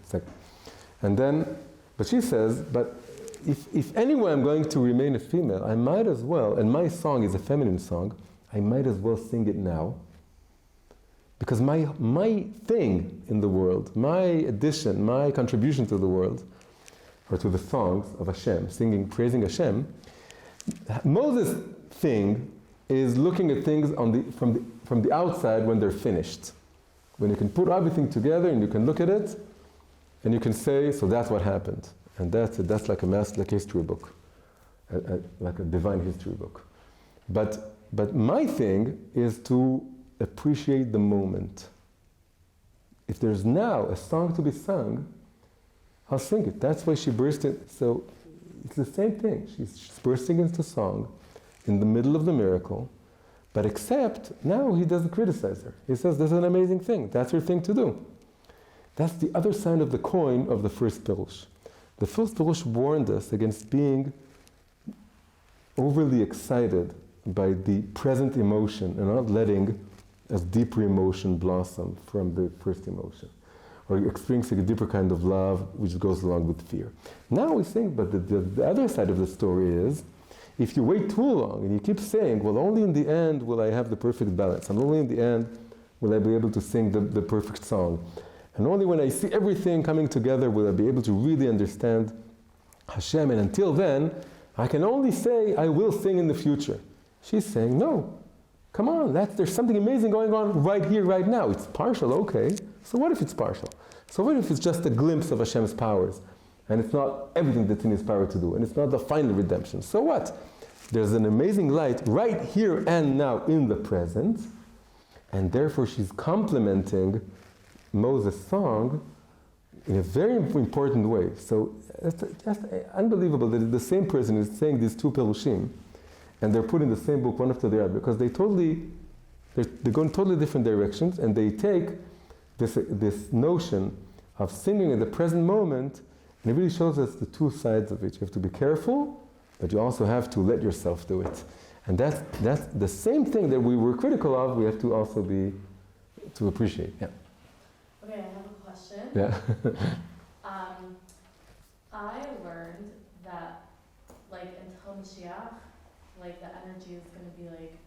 [SPEAKER 1] But she says, but if anyway I'm going to remain a female, I might as well, and my song is a feminine song, I might as well sing it now. Because my thing in the world, my addition, my contribution to the world, or to the songs of Hashem, singing, praising Hashem, Moses' thing is looking at things from the outside when they're finished. When you can put everything together and you can look at it, and you can say, so that's what happened. And that's it. That's like like a history book, like a divine history book. But my thing is to appreciate the moment. If there's now a song to be sung, I'll sing it. That's why she burst in. So it's the same thing. She's bursting into song in the middle of the miracle, but except now he doesn't criticize her. He says, this is an amazing thing. That's her thing to do. That's the other side of the coin of the first Pirush. The first Pirush warned us against being overly excited by the present emotion and not letting a deeper emotion blossom from the first emotion, or experiencing a deeper kind of love which goes along with fear. Now we think, but the other side of the story is, if you wait too long and you keep saying, well, only in the end will I have the perfect balance, and only in the end will I be able to sing the perfect song, and only when I see everything coming together will I be able to really understand Hashem, and until then, I can only say I will sing in the future. She's saying, no, come on, there's something amazing going on right here, right now. It's partial, okay. So what if it's partial? So what if it's just a glimpse of Hashem's powers, and it's not everything that's in His power to do, and it's not the final redemption? So what? There's an amazing light right here and now in the present, and therefore she's complementing Moses' song in a very important way. So it's just unbelievable that the same person is saying these two Perushim, and they're put in the same book one after the other, because they're go in totally different directions, and they take this notion of singing at the present moment, and it really shows us the two sides of it. You have to be careful, but you also have to let yourself do it. And that's the same thing that we were critical of, we have to also to appreciate. Yeah.
[SPEAKER 5] Okay, I have a question.
[SPEAKER 1] Yeah.
[SPEAKER 5] I learned that, like, until Mashiach, like, the energy is going to be, like,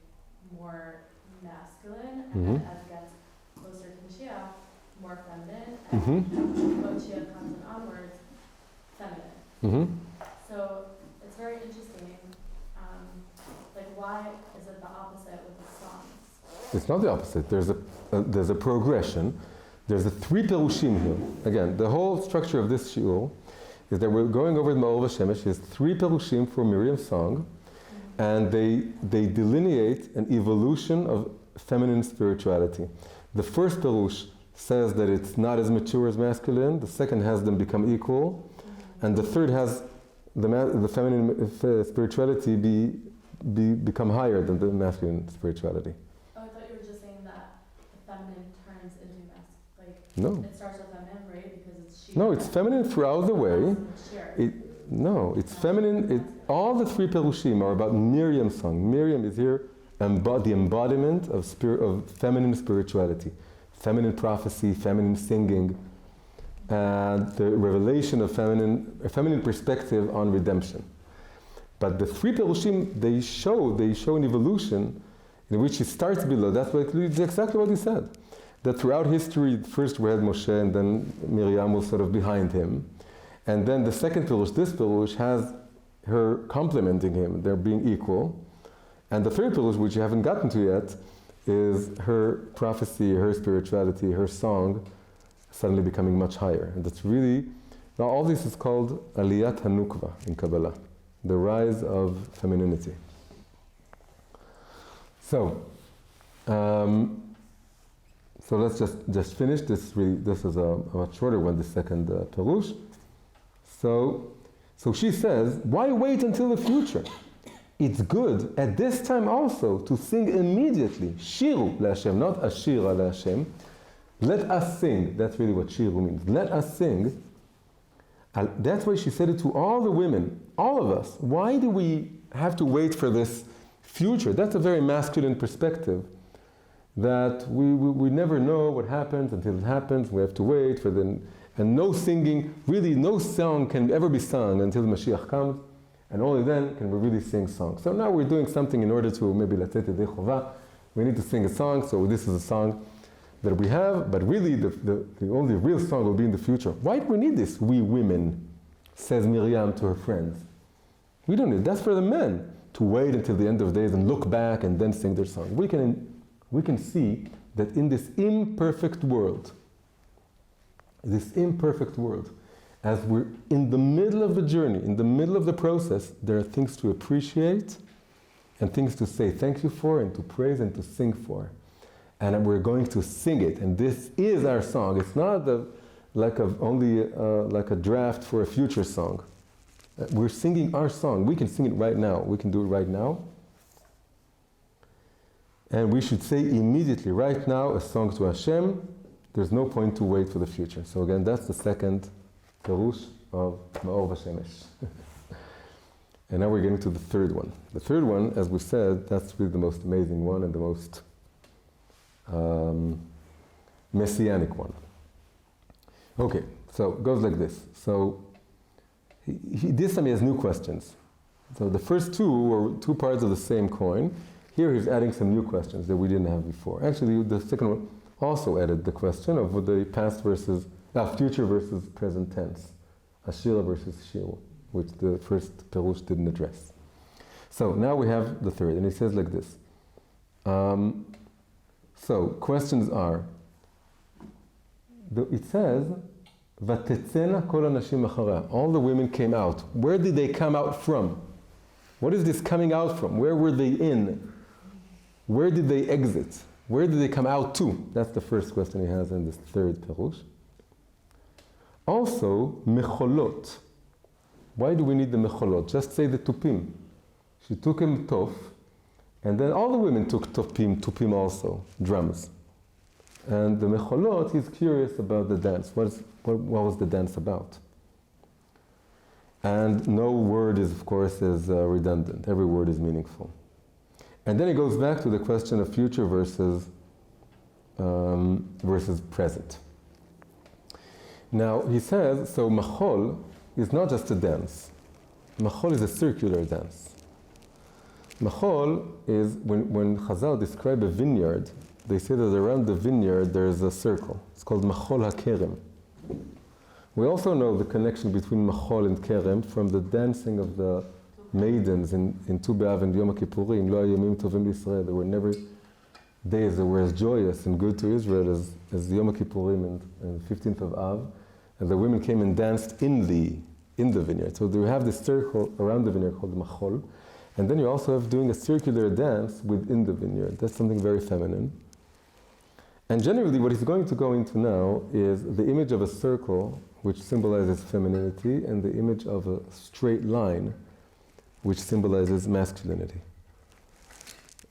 [SPEAKER 5] more masculine, and then as it gets closer to Mashiach, more feminine, and when Mashiach comes and onwards, feminine. So it's very interesting. Like, why is it the opposite with the songs?
[SPEAKER 1] It's not the opposite. There's a progression. There's the three Perushim here. Again, the whole structure of this shiur is that we're going over the Ma'or V'Shemesh. There's three Perushim for Miriam's song, and they delineate an evolution of feminine spirituality. The first Perush says that it's not as mature as masculine. The second has them become equal, and the third has the feminine spirituality become higher than the masculine spirituality.
[SPEAKER 5] Oh, I thought you were just saying that the feminine turns into masculine. Like,
[SPEAKER 1] no.
[SPEAKER 5] It starts with feminine, right? Because it's she.
[SPEAKER 1] No, it's feminine throughout the way. It's feminine. All the three Perushim are about Miriam's song. Miriam is here the embodiment of feminine spirituality, feminine prophecy, feminine singing, and the revelation of a feminine perspective on redemption. But the three Perushim, they show an evolution in which it starts below. That's exactly what he said. that throughout history, first we had Moshe and then Miriam was sort of behind him. And then the second Pirush, this Pirush, has her complementing him, they're being equal. And the third Pirush, which you haven't gotten to yet, is her prophecy, her spirituality, her song suddenly becoming much higher. And that's really, now all this is called Aliyat HaNukva in Kabbalah, the rise of femininity. So let's just finish this. This is a much shorter one, the second Pirush. So she says, why wait until the future? It's good at this time also to sing immediately. Shiru LaHashem, not Ashira LaHashem. Let us sing. That's really what Shiru means. Let us sing. That's why she said it to all the women, all of us. Why do we have to wait for this future? That's a very masculine perspective. That we never know what happens until it happens. We have to wait for the... And no singing, really no song can ever be sung until the Mashiach comes. And only then can we really sing songs. So now we're doing something in order to maybe let's say Yedei Chova. We need to sing a song, so this is a song that we have, but really the only real song will be in the future. Why do we need this, we women? Says Miriam to her friends. We don't need, that's for the men, to wait until the end of days and look back and then sing their song. We can see that in this imperfect world, as we're in the middle of the journey, in the middle of the process, there are things to appreciate and things to say thank you for and to praise and to sing for. And we're going to sing it, and this is our song. It's not only like a draft for a future song. We're singing our song. We can sing it right now. We can do it right now. And we should say immediately, right now, a song to Hashem. There's no point to wait for the future. So again, that's the second Pirush of Ma'or Vashemesh. And now we're getting to the third one. The third one, as we said, that's really the most amazing one and the most messianic one. Okay, so it goes like this. So this time he has new questions. So the first two were two parts of the same coin. Here he's adding some new questions that we didn't have before. Actually, the second one also added the question of the past versus, future versus present tense. Ashira versus Shiru, which the first Pirush didn't address. So now we have the third, and he says like this. So questions are, it says, Vatetzena kol hanashim acharah. All the women came out. Where did they come out from? What is this coming out from? Where were they in? Where did they exit? Where did they come out to? That's the first question he has in this third Pirush. Also, mecholot. Why do we need the mecholot? Just say the tupim. She took him tof, and then all the women took tupim also, drums. And the mecholot, he's curious about the dance. What was the dance about? And no word is, of course, redundant. Every word is meaningful. And then he goes back to the question of future versus present. Now, he says, so machol is not just a dance. Machol is a circular dance. Machol is, when Chazal describe a vineyard, they say that around the vineyard there is a circle. It's called machol hakerem. We also know the connection between machol and kerem from the dancing of the maidens in Tu B'Av and Yom Kippurim. Lo hayomim tovim l'Yisrael. There were never days that were as joyous and good to Israel as Yom Kippurim and 15th of Av. And the women came and danced in the vineyard. So they have this circle around the vineyard called machol. And then you also have doing a circular dance within the vineyard. That's something very feminine. And generally what he's going to go into now is the image of a circle, which symbolizes femininity, and the image of a straight line, which symbolizes masculinity.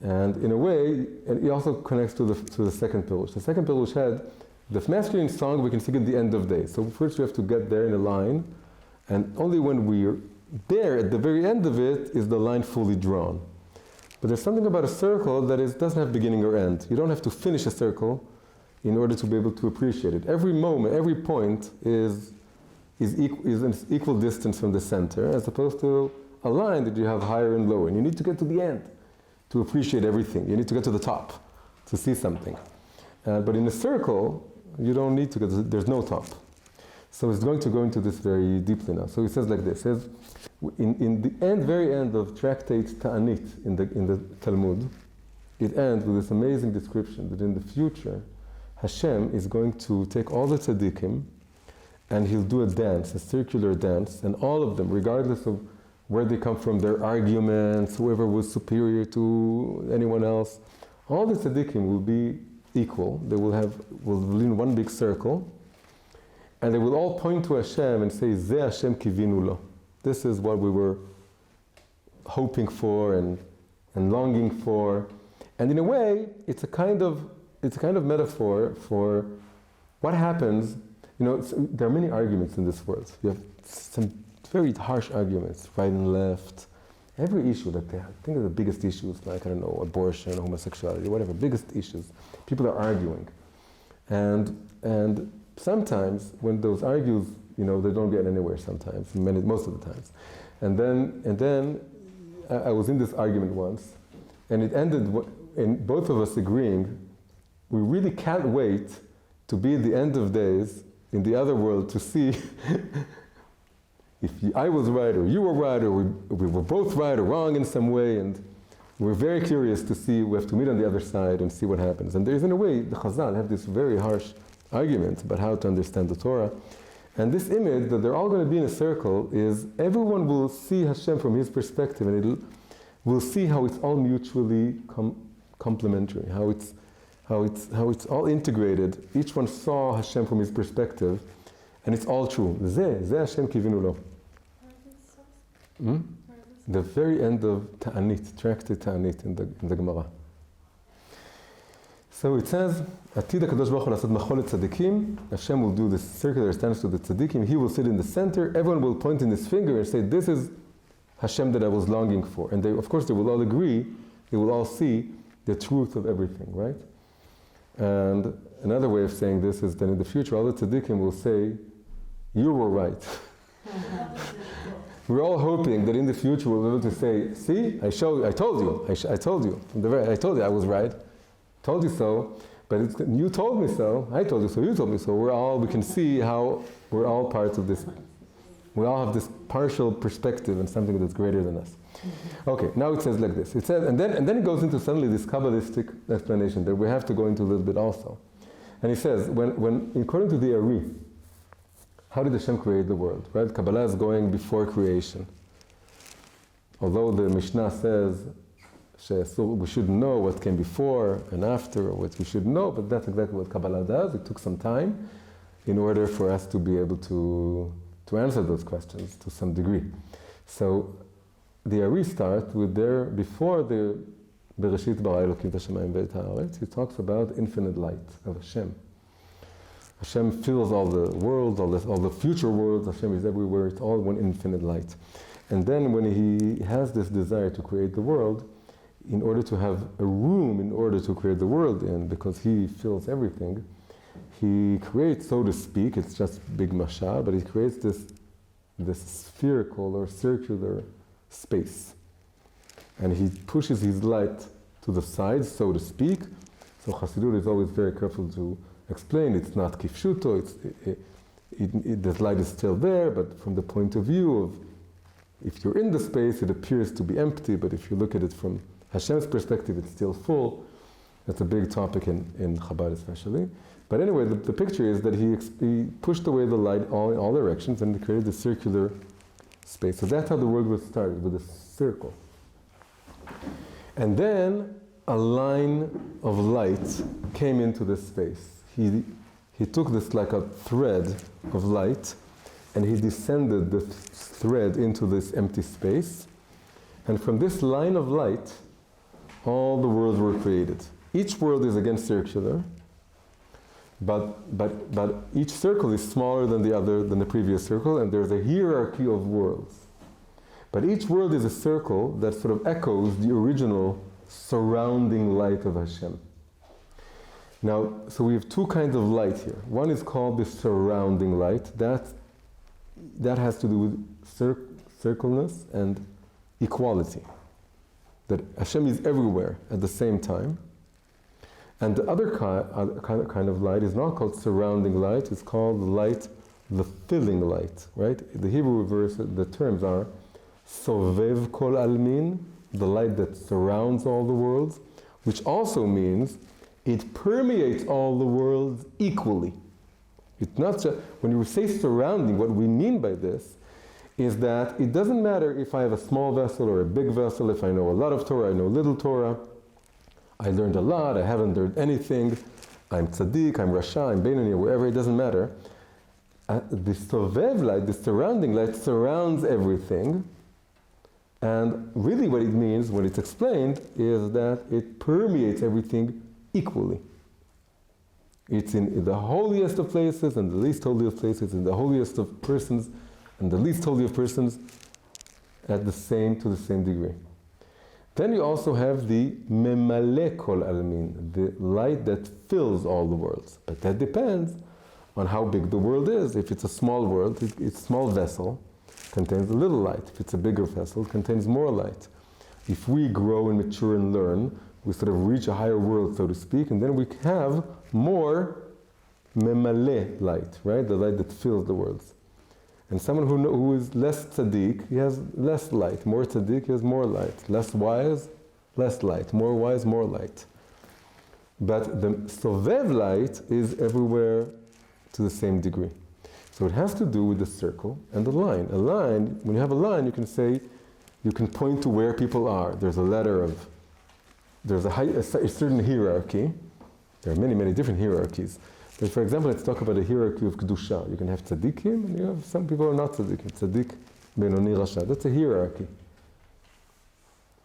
[SPEAKER 1] And in a way, and he also connects to the second Pirush. The second Pirush had the masculine song we can sing at the end of days. So first we have to get there in a line, and only when we're there at the very end of it is the line fully drawn. But there's something about a circle that doesn't have beginning or end. You don't have to finish a circle in order to be able to appreciate it. Every moment, every point is an equal distance from the center, as opposed to a line that you have higher and lower. And you need to get to the end to appreciate everything. You need to get to the top to see something. But in a circle, you don't need to, because there's no top. So it's going to go into this very deeply now. So he says like this, says, in the very end of tractate Ta'anit in the Talmud, it ends with this amazing description that in the future, Hashem is going to take all the tzaddikim and he'll do a dance, a circular dance, and all of them, regardless of where they come from, their arguments, whoever was superior to anyone else, all the tzaddikim will be equal. They will live in one big circle, and they will all point to Hashem and say, Ze Hashem kivinu lo. This is what we were hoping for and longing for. And in a way, it's a kind of metaphor for what happens. You know, there are many arguments in this world. You have some very harsh arguments, right and left. Every issue that they have, think of the biggest issues, like, I don't know, abortion, homosexuality, whatever, biggest issues. People are arguing. And sometimes when those argues, you know, they don't get anywhere sometimes, most of the times. And then I was in this argument once, and it ended in both of us agreeing, we really can't wait to be at the end of days in the other world to see if I was right or you were right or we were both right or wrong in some way, and we're very curious to see, we have to meet on the other side and see what happens. And there's, in a way, the Chazal have this very harsh argument about how to understand the Torah. And this image that they're all going to be in a circle is everyone will see Hashem from his perspective, and we'll see how it's all mutually complementary, how it's all integrated. Each one saw Hashem from his perspective, and it's all true. Ze Hashem kivinu lo. The very end of Ta'anit, tractate Ta'anit in the Gemara. So it says, Atid HaKadosh Baruch Hu lasat machol tzadikim. Hashem will do this circular stance to the tzadikim. He will sit in the center. Everyone will point in his finger and say, this is Hashem that I was longing for. And of course, they will all agree. They will all see the truth of everything, right? And another way of saying this is that in the future, all the tzaddikim will say, you were right. We're all hoping that in the future we'll be able to say, see, I told you, I told you I was right. Told you so, but you told me so, I told you so, you told me so. We can see how we're all parts of this. We all have this partial perspective and something that's greater than us. Okay, now it says like this. It says, and then it goes into suddenly this Kabbalistic explanation that we have to go into a little bit also. And he says, when according to the Ari, how did Hashem create the world, right? Kabbalah is going before creation. Although the Mishnah says, so we should know what came before and after, or what we should know, but that's exactly what Kabbalah does. It took some time in order for us to be able to answer those questions to some degree. So the Ari start with before the Bereshit bara Elokim et hashamayim ve'et haaretz, he talks about infinite light of Hashem. Hashem fills all the worlds, all the future worlds. Hashem is everywhere. It's all one infinite light. And then when he has this desire to create the world, in order to have a room in order to create the world in, because he fills everything, he creates, so to speak, it's just big mashal, but he creates this spherical or circular space. And he pushes his light to the sides, so to speak. So Chassidut is always very careful to explain, it's not kifshuto, the light is still there, but from the point of view of, if you're in the space, it appears to be empty, but if you look at it from Hashem's perspective, it's still full. That's a big topic in Chabad especially. But anyway, the picture is that he pushed away the light in all directions and he created a circular space. So that's how the world was started, with a circle. And then a line of light came into this space. He took this like a thread of light and he descended the thread into this empty space. And from this line of light, all the worlds were created. Each world is again circular, but each circle is smaller than the previous circle, and there's a hierarchy of worlds. But each world is a circle that sort of echoes the original surrounding light of Hashem. Now, so we have two kinds of light here. One is called the surrounding light. That has to do with circleness and equality. That Hashem is everywhere at the same time. And the other kind of light is not called surrounding light, it's called light, the filling light, right? The Hebrew verse, the terms are Sovev Kol Almin, the light that surrounds all the worlds, which also means it permeates all the worlds equally. It's not just, when you say surrounding, what we mean by this is that it doesn't matter if I have a small vessel or a big vessel, if I know a lot of Torah, I know little Torah, I learned a lot, I haven't learned anything, I'm tzaddik, I'm rasha, I'm beinoni, or wherever, it doesn't matter. The sovev light, the surrounding light, surrounds everything. And really what it means, when it's explained, is that it permeates everything equally. It's in the holiest of places and the least holy of places, in the holiest of persons and the least holy of persons, to the same degree. Then you also have the memale kol almin, the light that fills all the worlds. But that depends on how big the world is. If it's a small world, it's a small vessel, contains a little light. If it's a bigger vessel, it contains more light. If we grow and mature and learn, we sort of reach a higher world, so to speak, and then we have more memale light, right? The light that fills the worlds. And someone who is less tzaddik, he has less light. More tzaddik, he has more light. Less wise, less light. More wise, more light. But the sovev light is everywhere to the same degree. So it has to do with the circle and the line. A line, when you have a line, you can say, you can point to where people are. There's a ladder of, there's a certain hierarchy. There are many, many different hierarchies. But for example, let's talk about a hierarchy of kedusha. You can have tzaddikim, and you have some people who are not tzaddikim. Tzaddik, beinoni, rasha. That's a hierarchy.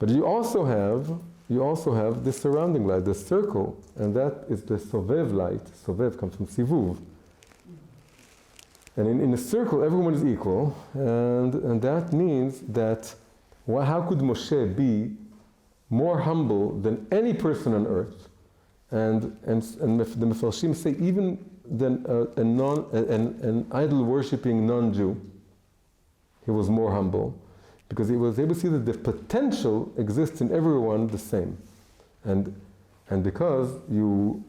[SPEAKER 1] But you also have the surrounding light, the circle, and that is the sovev light. Sovev comes from sivuv. And in a circle, everyone is equal, and that means that how could Moshe be more humble than any person on earth? And the Mefarshim say even than an idol-worshipping non-Jew, he was more humble, because he was able to see that the potential exists in everyone the same, and because you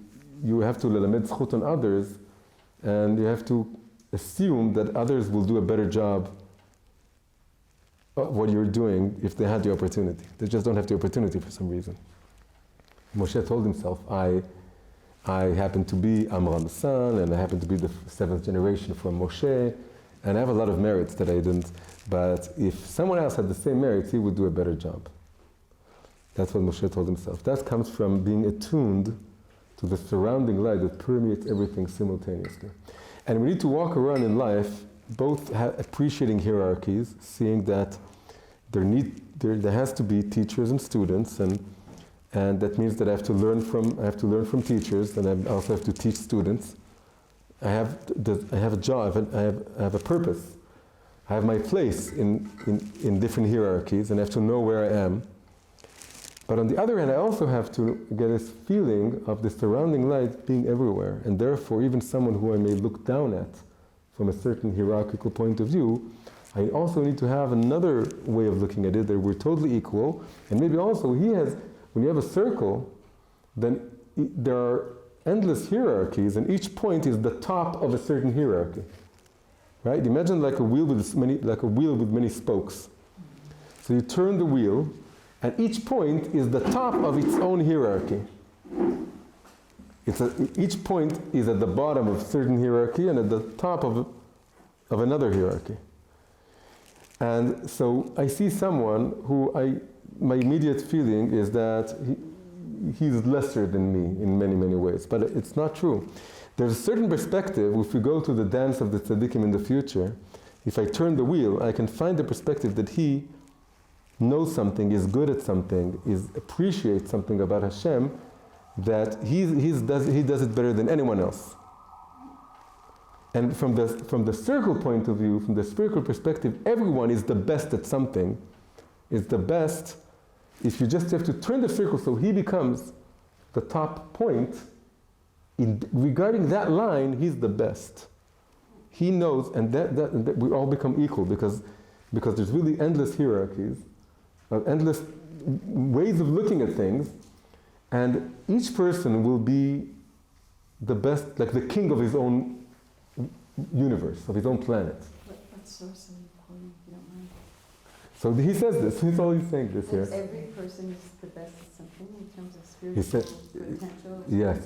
[SPEAKER 1] have to lelamed zchut on others, and you have to assume that others will do a better job of what you're doing if they had the opportunity. They just don't have the opportunity for some reason. Moshe told himself, I happen to be Amram's son, and I happen to be the 7th generation from Moshe, and I have a lot of merits that I didn't, but if someone else had the same merits, he would do a better job. That's what Moshe told himself. That comes from being attuned to the surrounding light that permeates everything simultaneously. And we need to walk around in life, both appreciating hierarchies, seeing that there has to be teachers and students, and that means that I have to learn from teachers, and I also have to teach students. I have a job, I have a purpose. I have my place in different hierarchies, and I have to know where I am. But on the other hand, I also have to get this feeling of the surrounding light being everywhere, and therefore even someone who I may look down at from a certain hierarchical point of view, I also need to have another way of looking at it, that we're totally equal, and maybe also when you have a circle, then there are endless hierarchies, and each point is the top of a certain hierarchy. Right? Imagine like a wheel with many spokes. So you turn the wheel, and each point is the top of its own hierarchy. Each point is at the bottom of a certain hierarchy and at the top of another hierarchy. And so I see someone who my immediate feeling is that he's lesser than me in many, many ways. But it's not true. There's a certain perspective, if we go to the dance of the tzaddikim in the future, if I turn the wheel, I can find the perspective that he knows something, is good at something, appreciates something about Hashem, that he does it better than anyone else. And from the circle point of view, from the spiritual perspective, everyone is the best at something, is the best. If you just have to turn the circle so he becomes the top point, regarding that line, he's the best. He knows, and that we all become equal because there's really endless hierarchies, endless ways of looking at things, And each person will be the best, like the king of his own universe, of his own planet.
[SPEAKER 2] What source are you quoting, if you don't mind?
[SPEAKER 1] So he says this, he's always saying this here.
[SPEAKER 2] That every person is the best at something in terms of
[SPEAKER 1] He
[SPEAKER 2] spiritual
[SPEAKER 1] said,
[SPEAKER 2] potential.
[SPEAKER 1] yes.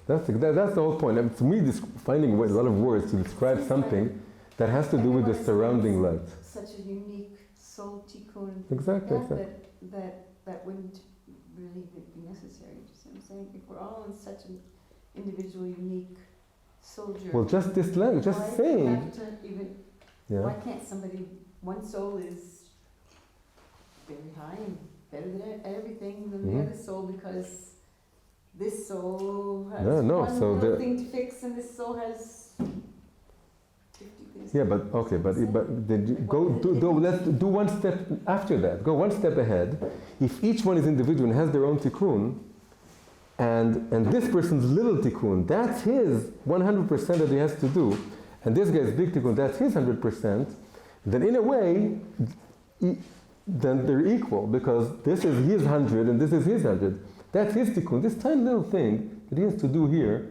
[SPEAKER 1] That's the whole point. And for me, finding a lot of words to describe something that has to do with the surrounding light.
[SPEAKER 2] Such a unique soul tikkun.
[SPEAKER 1] Exactly.
[SPEAKER 2] That wouldn't really be necessary. You see what I'm saying? If we're all in such an individual, unique soldier.
[SPEAKER 1] Well, just this language, just saying.
[SPEAKER 2] Why can't somebody, one soul is very high and better than everything than the other soul because this soul has one little thing to fix and this soul has 50 things.
[SPEAKER 1] Yeah, but okay, but then you let's do one step after that. Go one step ahead. If each one is individual and has their own tikkun, and this person's little tikkun, that's his 100% that he has to do, and this guy's big tikkun, that's his 100%, then in a way, then they're equal, because this is his 100 and this is his 100. That's his tikkun. This tiny little thing that he has to do here,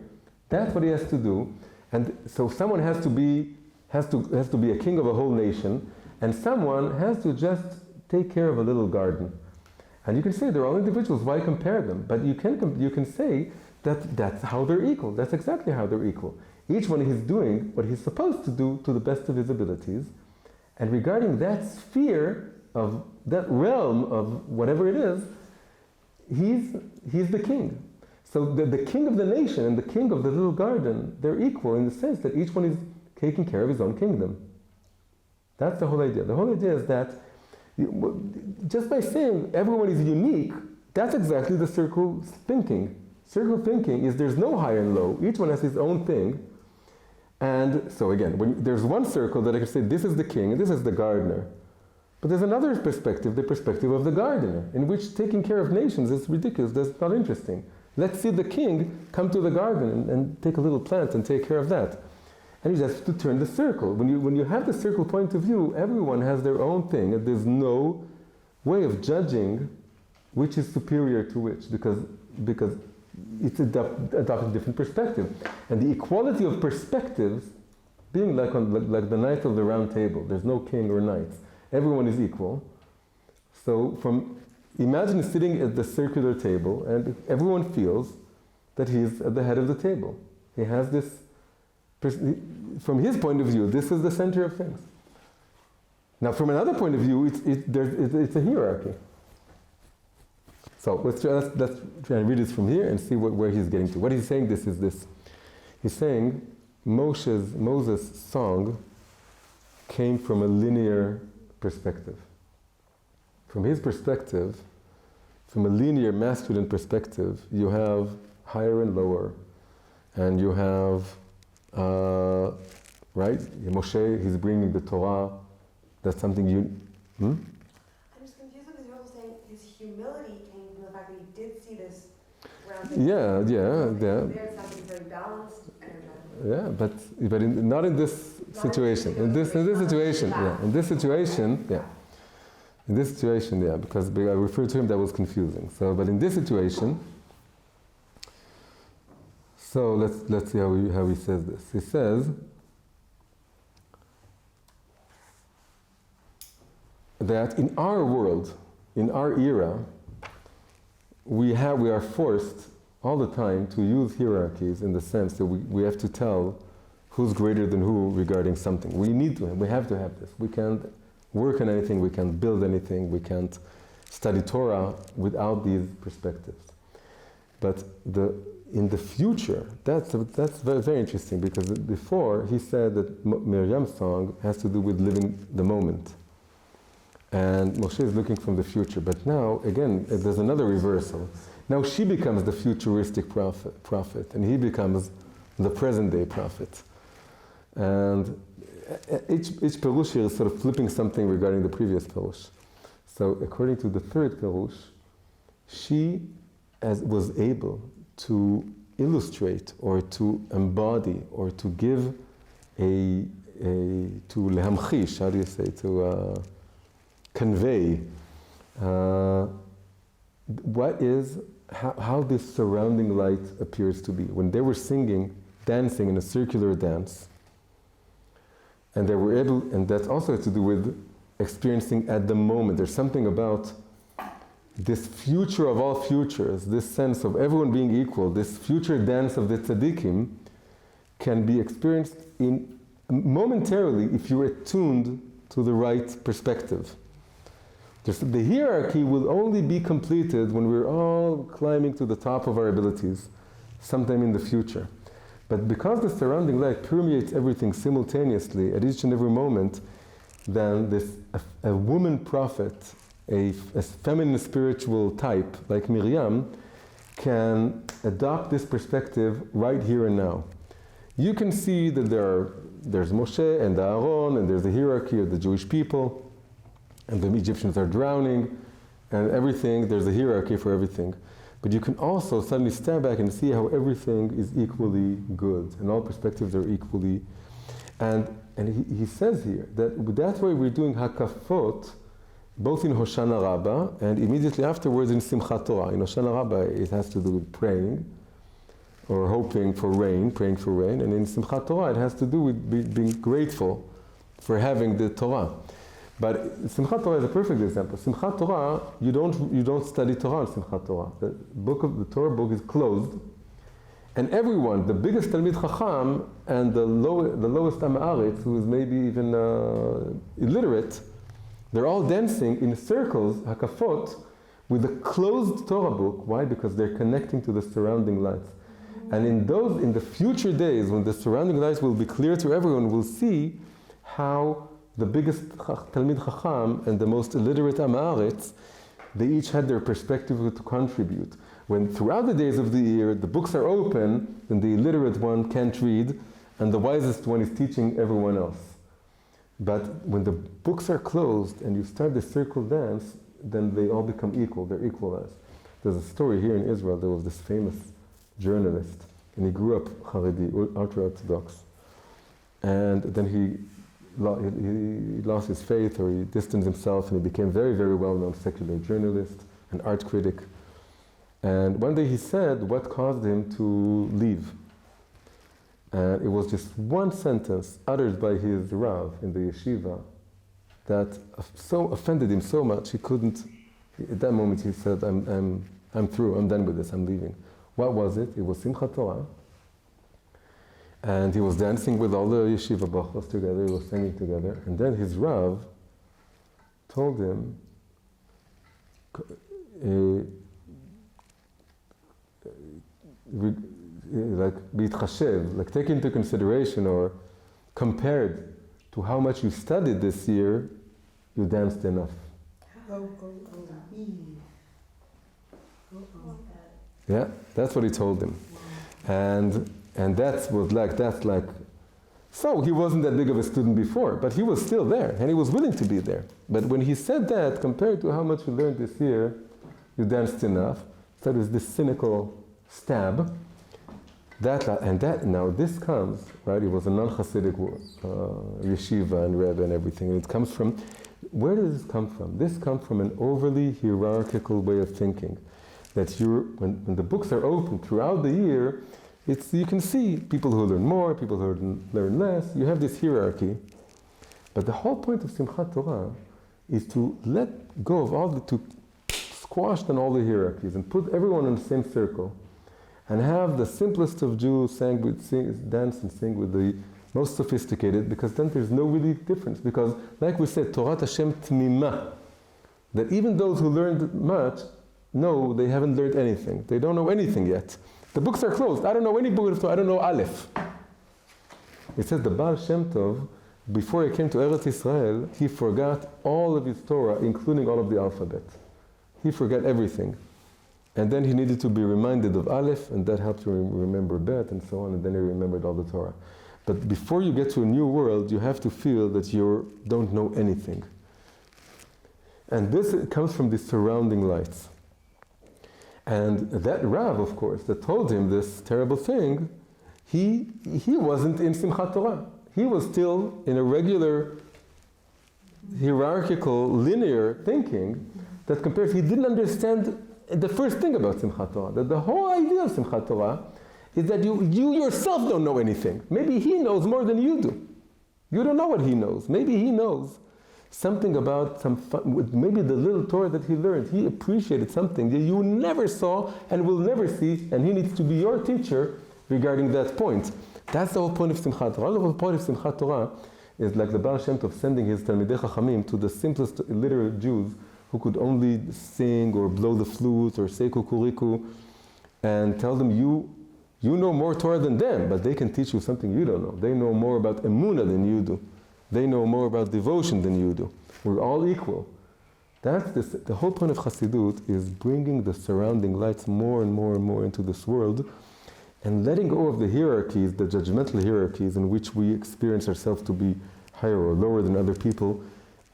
[SPEAKER 1] that's what he has to do. And so someone has to be a king of a whole nation, and someone has to just take care of a little garden. And you can say they're all individuals, why compare them? But you can say that that's how they're equal. That's exactly how they're equal. Each one is doing what he's supposed to do to the best of his abilities. And regarding that sphere of that realm of whatever it is, he's the king. So the king of the nation and the king of the little garden, they're equal in the sense that each one is taking care of his own kingdom. That's the whole idea. The whole idea is that just by saying everyone is unique, that's exactly the circle thinking. Circle thinking is there's no high and low. Each one has his own thing. And so again, when there's one circle that I can say this is the king and this is the gardener. But there's another perspective, the perspective of the gardener, in which taking care of nations is ridiculous, that's not interesting. Let's see the king come to the garden and take a little plant and take care of that. And you just have to turn the circle. When you have the circle point of view, everyone has their own thing, and there's no way of judging which is superior to which, because it's adopting different perspective. And the equality of perspectives, being like the knight of the round table, there's no king or knights. Everyone is equal. So imagine sitting at the circular table, and everyone feels that he's at the head of the table. He has this. From his point of view, this is the center of things. Now, from another point of view, it's a hierarchy. So let's try and read this from here and see where he's getting to. What he's saying is this. He's saying Moses' song came from a linear perspective. From his perspective, from a linear masculine perspective, you have higher and lower, and you have right? Moshe, he's bringing the Torah. That's something you.
[SPEAKER 3] I'm just confused because you're also saying his humility came from the fact that he did see this round.
[SPEAKER 1] Yeah.
[SPEAKER 3] There's something very balanced.
[SPEAKER 1] Yeah, but not in this situation. In this situation, because I referred to him, that was confusing. So, but in this situation. So let's see how he says this. He says that in our world, in our era, we are forced all the time to use hierarchies in the sense that we have to tell who's greater than who regarding something. We have to have this. We can't work on anything, we can't build anything, we can't study Torah without these perspectives. But in the future, that's very, very interesting, because before he said that Miriam's song has to do with living the moment. And Moshe is looking from the future. But now, again, there's another reversal. Now she becomes the futuristic prophet, and he becomes the present day prophet. And each Perush here is sort of flipping something regarding the previous Perush. So according to the third Perush, she was able to illustrate or to embody or to give to lehamchish, how do you say, to convey what is how this surrounding light appears to be. When they were singing, dancing in a circular dance, and they were able, and that also has to do with experiencing at the moment. There's something about this future of all futures, this sense of everyone being equal, this future dance of the tzaddikim can be experienced momentarily if you're attuned to the right perspective. The hierarchy will only be completed when we're all climbing to the top of our abilities, sometime in the future. But because the surrounding light permeates everything simultaneously at each and every moment, then a woman prophet, a feminine spiritual type like Miriam, can adopt this perspective right here and now. You can see that there's Moshe and Aaron, and there's the hierarchy of the Jewish people, and the Egyptians are drowning, and everything, there's a hierarchy for everything. But you can also suddenly step back and see how everything is equally good, and all perspectives are equally. And he says here that that's why we're doing Hakafot, both in Hoshana Rabbah and immediately afterwards in Simchat Torah. In Hoshana Rabbah, it has to do with praying, or hoping for rain, praying for rain. And in Simchat Torah, it has to do with being grateful for having the Torah. But Simchat Torah is a perfect example. Simchat Torah, you don't study Torah in Simchat Torah. The Torah book is closed, and everyone, the biggest Talmid Chacham and the lowest Am Haaretz, who is maybe even illiterate, they're all dancing in circles, hakafot, with a closed Torah book. Why? Because they're connecting to the surrounding lights. And in the future days, when the surrounding lights will be clear to everyone, we'll see how the biggest Talmid Chacham and the most illiterate Am Haaretz, they each had their perspective to contribute. When throughout the days of the year, the books are open, then the illiterate one can't read, and the wisest one is teaching everyone else. But when the books are closed and you start the circle dance, then they all become equal, they're equalized. There's a story here in Israel, there was this famous journalist, and he grew up Haredi, ultra-Orthodox. And then he lost his faith, or he distanced himself, and he became very, very well-known secular journalist, an art critic. And one day he said what caused him to leave. And it was just one sentence uttered by his Rav in the yeshiva that so offended him so much he couldn't. At that moment he said, I'm through, I'm done with this, I'm leaving. What was it? It was Simchat Torah. And he was dancing with all the yeshiva bachos together, he was singing together. And then his Rav told him, like take into consideration, or compared to how much you studied this year, you danced enough. Yeah, that's what he told him. And that's like, so he wasn't that big of a student before, but he was still there, and he was willing to be there. But when he said that, compared to how much you learned this year, you danced enough, so it was this cynical stab. Now this comes, right, it was a non-Hasidic yeshiva and Rebbe and everything, and it comes from, where does this come from? This comes from an overly hierarchical way of thinking. That when the books are open throughout the year, you can see people who learn more, people who learn less, you have this hierarchy. But the whole point of Simchat Torah is to let go of to squash down all the hierarchies and put everyone in the same circle, and have the simplest of Jews dance and sing with the most sophisticated, because then there's no really difference. Because, like we said, Torat Hashem Tmima, that even those who learned much, no, they haven't learned anything. They don't know anything yet. The books are closed. I don't know any book of Torah. I don't know Aleph. It says the Baal Shem Tov, before he came to Eretz Israel, he forgot all of his Torah, including all of the alphabet. He forgot everything. And then he needed to be reminded of Aleph, and that helped him remember Bet, and so on, and then he remembered all the Torah. But before you get to a new world, you have to feel that you don't know anything. And this comes from the surrounding lights. And that Rav, of course, that told him this terrible thing, he wasn't in Simchat Torah. He was still in a regular, hierarchical, linear thinking that compares. He didn't understand the first thing about Simchat Torah, that the whole idea of Simchat Torah is that you yourself don't know anything. Maybe he knows more than you do. You don't know what he knows. Maybe he knows something about maybe the little Torah that he learned. He appreciated something that you never saw and will never see, and he needs to be your teacher regarding that point. That's the whole point of Simchat Torah. The whole point of Simchat Torah is like the Baal Shem Tov sending his Talmidei Chachamim to the simplest illiterate Jews who could only sing or blow the flute or say kukuriku, and tell them you know more Torah than them, but they can teach you something you don't know. They know more about emunah than you do. They know more about devotion than you do. We're all equal. The whole point of Chassidut is bringing the surrounding lights more and more and more into this world, and letting go of the hierarchies, the judgmental hierarchies in which we experience ourselves to be higher or lower than other people,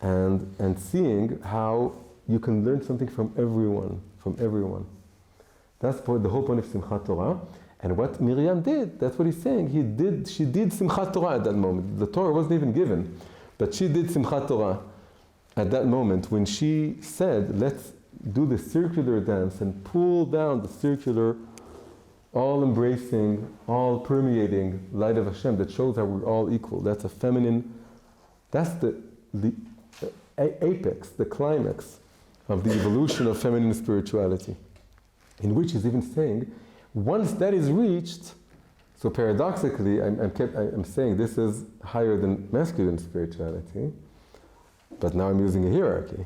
[SPEAKER 1] and seeing how you can learn something from everyone. That's the whole point of Simchat Torah. And what Miriam did, that's what he's saying. She did Simchat Torah at that moment. The Torah wasn't even given, but she did Simchat Torah at that moment when she said, let's do the circular dance and pull down the circular, all-embracing, all-permeating light of Hashem that shows how we're all equal. That's a feminine, that's the apex, the climax of the evolution of feminine spirituality, in which he's even saying, once that is reached, so paradoxically, I'm saying this is higher than masculine spirituality, but now I'm using a hierarchy.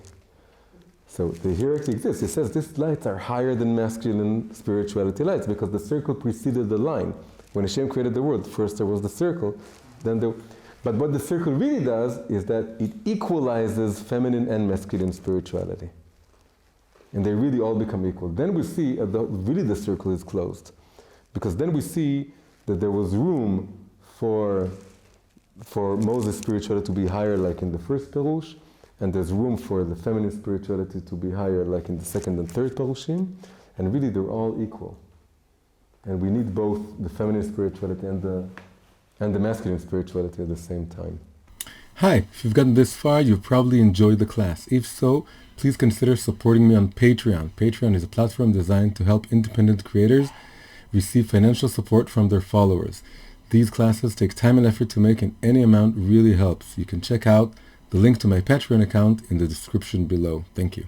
[SPEAKER 1] So the hierarchy exists. It says these lights are higher than masculine spirituality lights because the circle preceded the line. When Hashem created the world, first there was the circle, but what the circle really does is that it equalizes feminine and masculine spirituality. And they really all become equal. Then we see really the circle is closed. Because then we see that there was room for Moses' spirituality to be higher like in the first Perush, and there's room for the feminine spirituality to be higher like in the second and third Perushim, and really they're all equal. And we need both the feminine spirituality and the masculine spirituality at the same time.
[SPEAKER 6] Hi, if you've gotten this far, you've probably enjoyed the class. If so, please consider supporting me on Patreon. Patreon is a platform designed to help independent creators receive financial support from their followers. These classes take time and effort to make, and any amount really helps. You can check out the link to my Patreon account in the description below. Thank you.